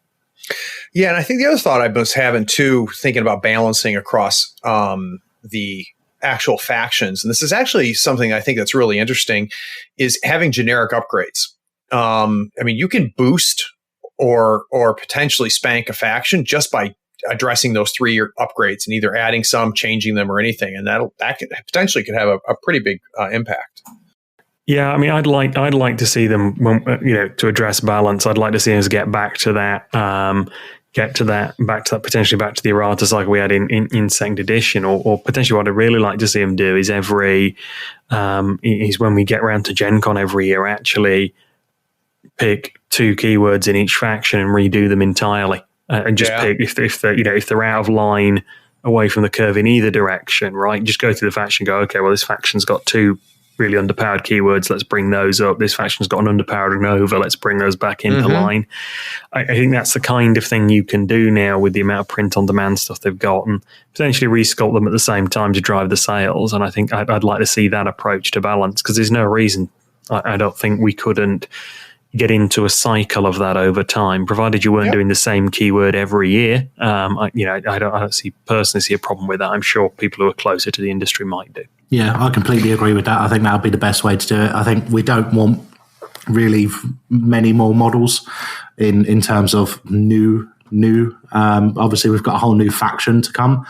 Yeah, and I think the other thought I was having too, thinking about balancing across the actual factions, and this is actually something I think that's really interesting, is having generic upgrades. I mean, you can boost or potentially spank a faction just by addressing those 3 upgrades and either adding some, changing them, or anything, and that could potentially have a pretty big impact. Yeah, I mean, I'd like to see them, to address balance. I'd like to see us get back to that, potentially back to the errata cycle we had in second edition, or potentially what I'd really like to see them do is is when we get around to Gen Con every year, actually pick 2 keywords in each faction and redo them entirely, and just pick if they're out of line away from the curve in either direction, right? Just go through the faction and go, okay, well, this faction's got 2 really underpowered keywords, let's bring those up. This faction's got an underpowered and over, let's bring those back into line. I think that's the kind of thing you can do now with the amount of print on demand stuff they've got, and potentially resculpt them at the same time to drive the sales. And I think I'd like to see that approach to balance, because there's no reason I don't think we couldn't get into a cycle of that over time, provided you weren't doing the same keyword every year. I don't personally see a problem with that. I'm sure people who are closer to the industry might do. Yeah, I completely agree with that. I think that would be the best way to do it. I think we don't want really many more models in terms of new. Obviously, we've got a whole new faction to come,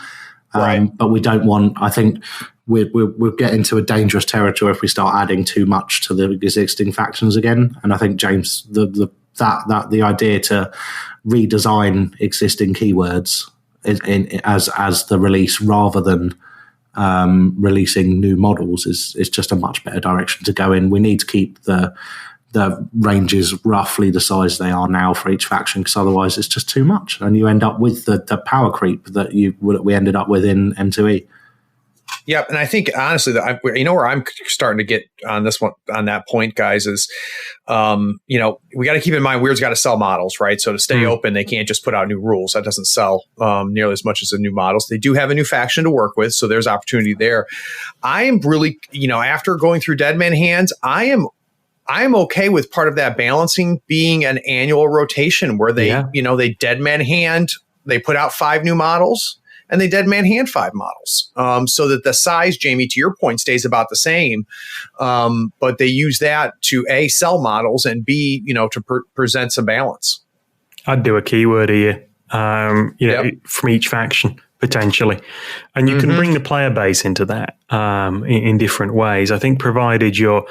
right? But we don't want. I think we'll get into a dangerous territory if we start adding too much to the existing factions again. And I think, James, the idea to redesign existing keywords as the release rather than releasing new models is just a much better direction to go in. We need to keep the ranges roughly the size they are now for each faction, because otherwise it's just too much, and you end up with the power creep that we ended up with in M2E. Yep, and I think honestly, where I'm starting to get on this one, on that point, guys, is we got to keep in mind Weird's got to sell models, right? So to stay open, they can't just put out new rules. That doesn't sell nearly as much as the new models. They do have a new faction to work with, so there's opportunity there. I am really, after going through Deadman Hands, I am okay with part of that balancing being an annual rotation where they Deadman Hand, they put out 5 new models, and they Deadman Hand 5 models, so that the size, Jamie, to your point, stays about the same. But they use that to A, sell models, and B, to present some balance. I'd do a keyword here, from each faction, potentially. And you can bring the player base into that in different ways. I think provided you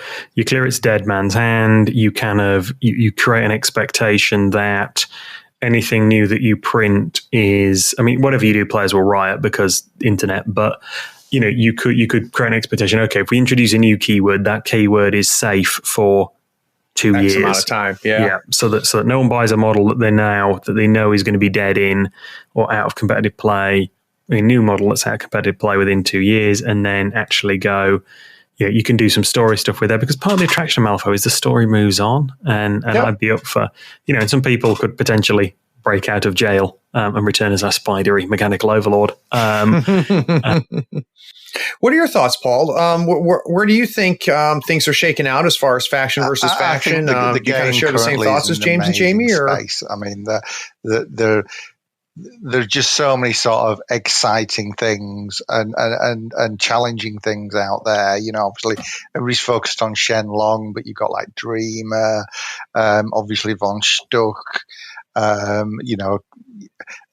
clear its Deadman's Hand, you create an expectation that anything new that you print is, whatever you do, players will riot because internet, but you could create an expectation. Okay, if we introduce a new keyword, that keyword is safe for 2 years. X amount of time. Yeah. So that no one buys a model that they know is going to be dead in or out of competitive play a new model that's out competitive play within 2 years, and then actually go, you can do some story stuff with it, because part of the attraction of Malifaux is the story moves on, and I'd be up for, and some people could potentially break out of jail and return as a spidery mechanical overlord. What are your thoughts, Paul? Where do you think things are shaking out as far as faction versus faction? I think the you kind of share the same thoughts as James and Jamie? Space. I mean, there's just so many sort of exciting things and challenging things out there. Obviously everybody's focused on Shenlong, but you've got like Dreamer, obviously Von Stuck.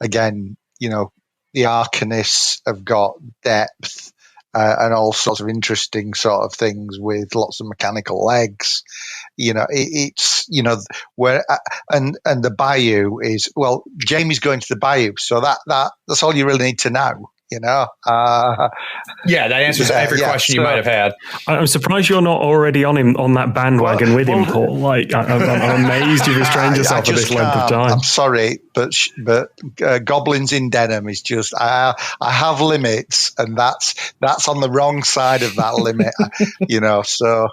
Again, the Arcanists have got depth and all sorts of interesting sort of things with lots of mechanical legs. It's where and the Bayou is, well, Jamie's going to the Bayou, so that's all you really need to know. That answers every question you might have had. I'm surprised you're not already on that bandwagon with him, Paul. Like, I'm amazed you've restrained yourself for this length of time. I'm sorry, but Goblins in Denim is just, I have limits, and that's on the wrong side of that limit. So.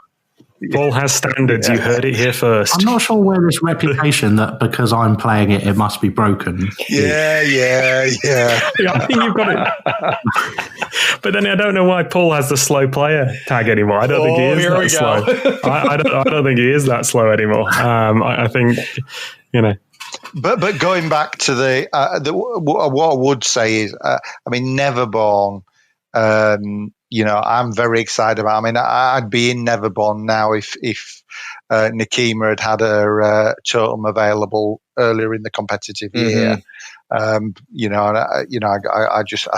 Paul has standards. You heard it here first. I'm not sure where this reputation that because I'm playing it must be broken. Yeah. I think you've got it. But then I don't know why Paul has the slow player tag anymore. I don't think he is that slow. I don't think he is that slow anymore. I think, But going back to what I would say is, Neverborn. I'm very excited about. I'd be in Neverborn now if Nikema had her totem available earlier in the competitive year. I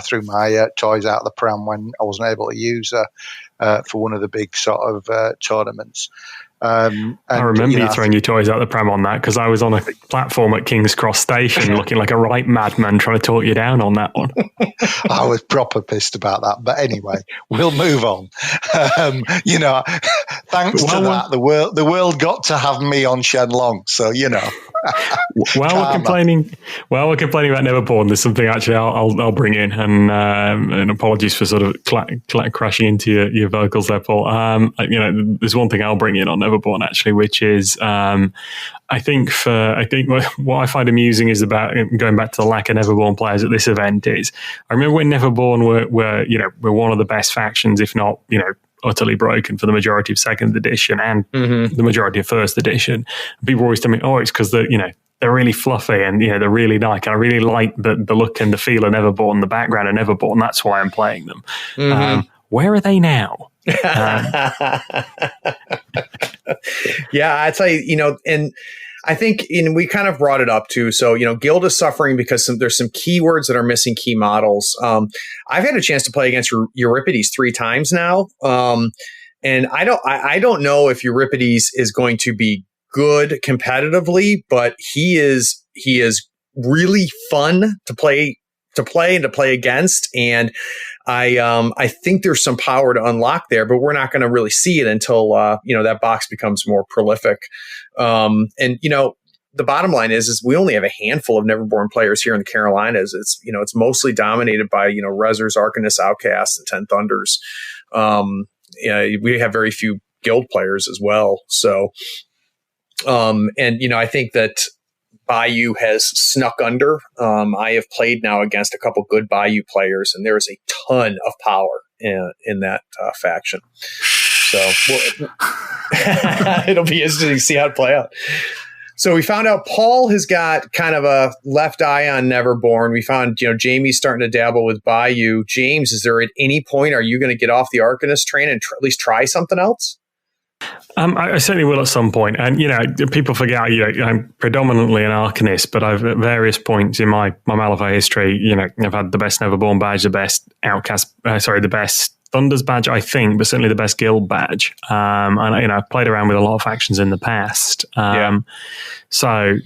threw my toys out of the pram when I wasn't able to use her for one of the big sort of tournaments. I remember you throwing your toys out the pram on that, because I was on a platform at King's Cross Station looking like a right madman trying to talk you down on that one. I was proper pissed about that. But anyway, we'll move on. Thanks to that, the world got to have me on Shenlong. So, While we're complaining about Neverborn, there's something actually I'll bring in, and apologies for sort of crashing into your vocals there, Paul. There's one thing I'll bring in on Neverborn actually, which is I think what I find amusing is about going back to the lack of Neverborn players at this event is, I remember when Neverborn were one of the best factions, if not utterly broken for the majority of second edition and the majority of first edition. People always tell me, it's because they're really fluffy and they're really nice. I really like the look and the feel of Neverborn, the background of Neverborn. That's why I'm playing them. Where are they now? I'd say, and I think we kind of brought it up too. So, Guild is suffering because there's some keywords that are missing key models. I've had a chance to play against Euripides 3 times now. And I don't know if Euripides is going to be good competitively, but he is really fun to play and to play against. And I think there's some power to unlock there, but we're not going to really see it until that box becomes more prolific. The bottom line is we only have a handful of Neverborn players here in the Carolinas. It's mostly dominated by Rezzers, Arcanists, Outcasts, and 10 Thunders. We have very few Guild players as well. So, I think that Bayou has snuck under. I have played now against a couple good Bayou players, and there is a ton of power in that faction. So it'll be interesting to see how it play out. So we found out Paul has got kind of a left eye on Neverborn. We found, Jamie's starting to dabble with Bayou. James, is there at any point, are you going to get off the Arcanist train and at least try something else? I certainly will at some point. And, people forget, I'm predominantly an Arcanist, but I've at various points in my Malifaux history, I've had the best Neverborn badge, the best the best Thunder's badge, I think, but certainly the best Guild badge. And I've played around with a lot of factions in the past. So,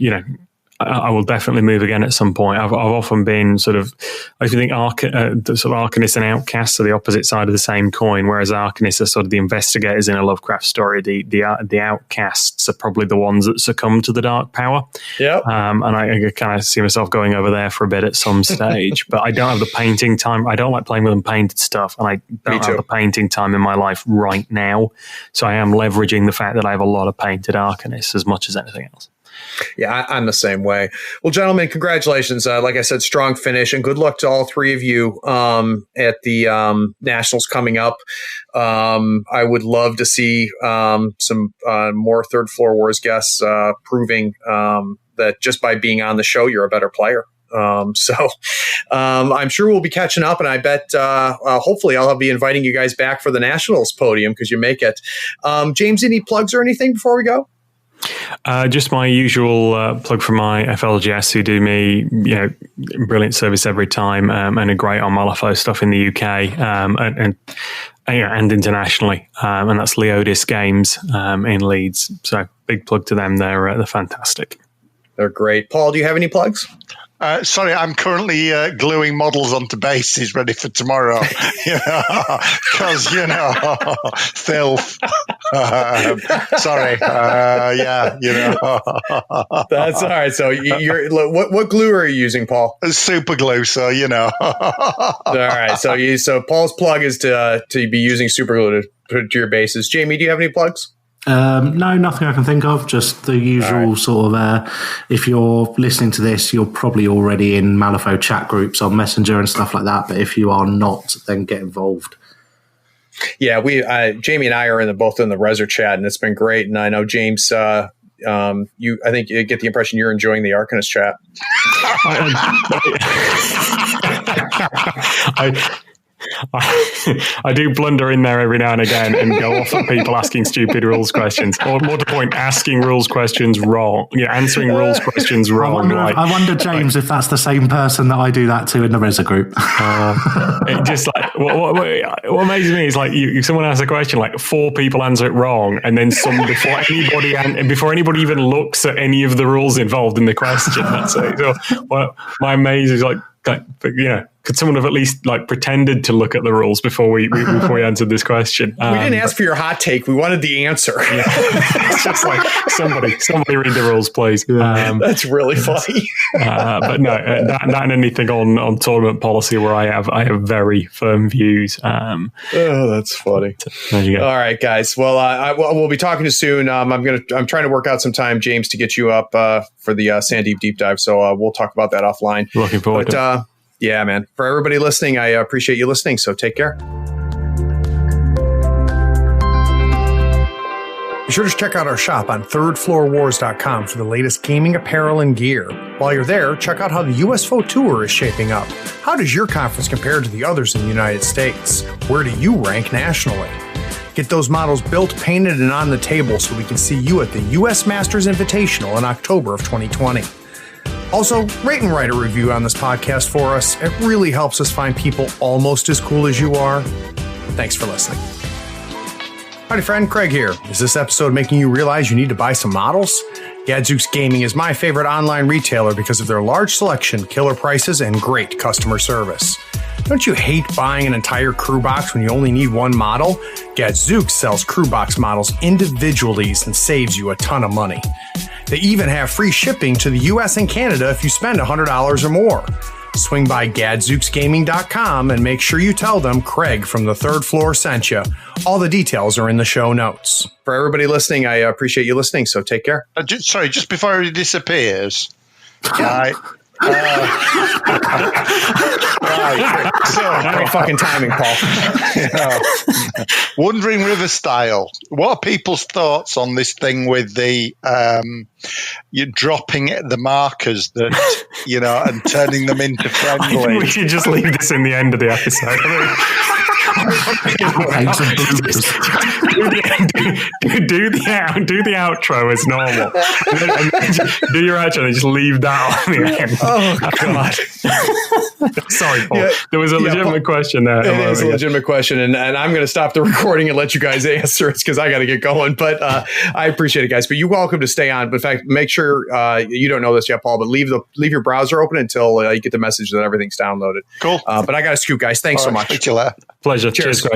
I will definitely move again at some point. I've often been sort of, I think the sort of Arcanists and Outcasts are the opposite side of the same coin, whereas Arcanists are sort of the investigators in a Lovecraft story. The Outcasts are probably the ones that succumb to the dark power. Yeah. And I kind of see myself going over there for a bit at some stage, but I don't have the painting time. I don't like playing with unpainted stuff, and I don't have the painting time in my life right now. So I am leveraging the fact that I have a lot of painted Arcanists as much as anything else. Yeah, I'm the same way. Well, gentlemen, congratulations. Like I said, strong finish, and good luck to all three of you at the Nationals coming up. I would love to see some more Third Floor Wars guests proving that just by being on the show, you're a better player. So I'm sure we'll be catching up, and I bet hopefully I'll be inviting you guys back for the Nationals podium because you make it. James, any plugs or anything before we go? Just my usual plug for my FLGS, who do me, brilliant service every time, and are great on Malifaux stuff in the UK and internationally, and that's Leodis Games in Leeds. So big plug to them. They're fantastic. They're great. Paul, do you have any plugs? Sorry, I'm currently gluing models onto bases ready for tomorrow, because, filth. Sorry. That's all right. So what glue are you using, Paul? Super glue, so, All right. So Paul's plug is to be using super glue to put to your bases. Jamie, do you have any plugs? No, nothing I can think of. Just the usual sort of, if you're listening to this, you're probably already in Malifaux chat groups on Messenger and stuff like that. But if you are not, then get involved. Yeah, Jamie and I are both in the Reser chat, and it's been great. And I know James, I think you get the impression you're enjoying the Arcanist chat. I do blunder in there every now and again and go off at people asking stupid rules questions, or more to the point, asking rules questions wrong. Answering rules questions wrong. I wonder, James, if that's the same person that I do that to in the Reza group. It just like what amazes me is like someone asks a question, like 4 people answer it wrong, and then before anybody even looks at any of the rules involved in the question. That's it. So my amaze is like. Could someone have at least pretended to look at the rules before we answered this question? We didn't ask for your hot take. We wanted the answer. It's just like somebody read the rules, please. That's really funny. But no, that and anything on tournament policy where I have very firm views. That's funny. There you go. All right, guys. Well, we'll be talking to you soon. I'm trying to work out some time, James, to get you up for the Sandeep deep dive. So we'll talk about that offline. Looking forward to it. Yeah, man. For everybody listening, I appreciate you listening. So take care. Be sure to check out our shop on thirdfloorwars.com for the latest gaming apparel and gear. While you're there, check out how the USFO Tour is shaping up. How does your conference compare to the others in the United States? Where do you rank nationally? Get those models built, painted, and on the table so we can see you at the US Masters Invitational in October of 2020. Also, rate and write a review on this podcast for us. It really helps us find people almost as cool as you are. Thanks for listening. Howdy, friend. Craig here. Is this episode making you realize you need to buy some models? Gadzooks Gaming is my favorite online retailer because of their large selection, killer prices, and great customer service. Don't you hate buying an entire crew box when you only need one model? Gadzooks sells crew box models individually and saves you a ton of money. They even have free shipping to the US and Canada if you spend $100 or more. Swing by gadzooksgaming.com and make sure you tell them Craig from the Third Floor sent you. All the details are in the show notes. For everybody listening, I appreciate you listening, so take care. Just before he disappears. Right. Right. So, great fucking timing, Paul. Wandering River style. What are people's thoughts on this thing with the you're dropping the markers that and turning them into friendly? I think we should just leave this in the end of the episode. do the outro as normal. And then do your outro and just leave that on the end. Oh, God. Sorry, Paul. Yeah. There was a legitimate question there. It is a legitimate question, and I'm going to stop the recording and let you guys answer it because I got to get going. But I appreciate it, guys. But you're welcome to stay on. But in fact, make sure you don't know this yet, Paul, but leave your browser open until you get the message that everything's downloaded. Cool. But I got to scoot, guys. Thanks so much. Speak to you later. Pleasure. Cheers, Greg.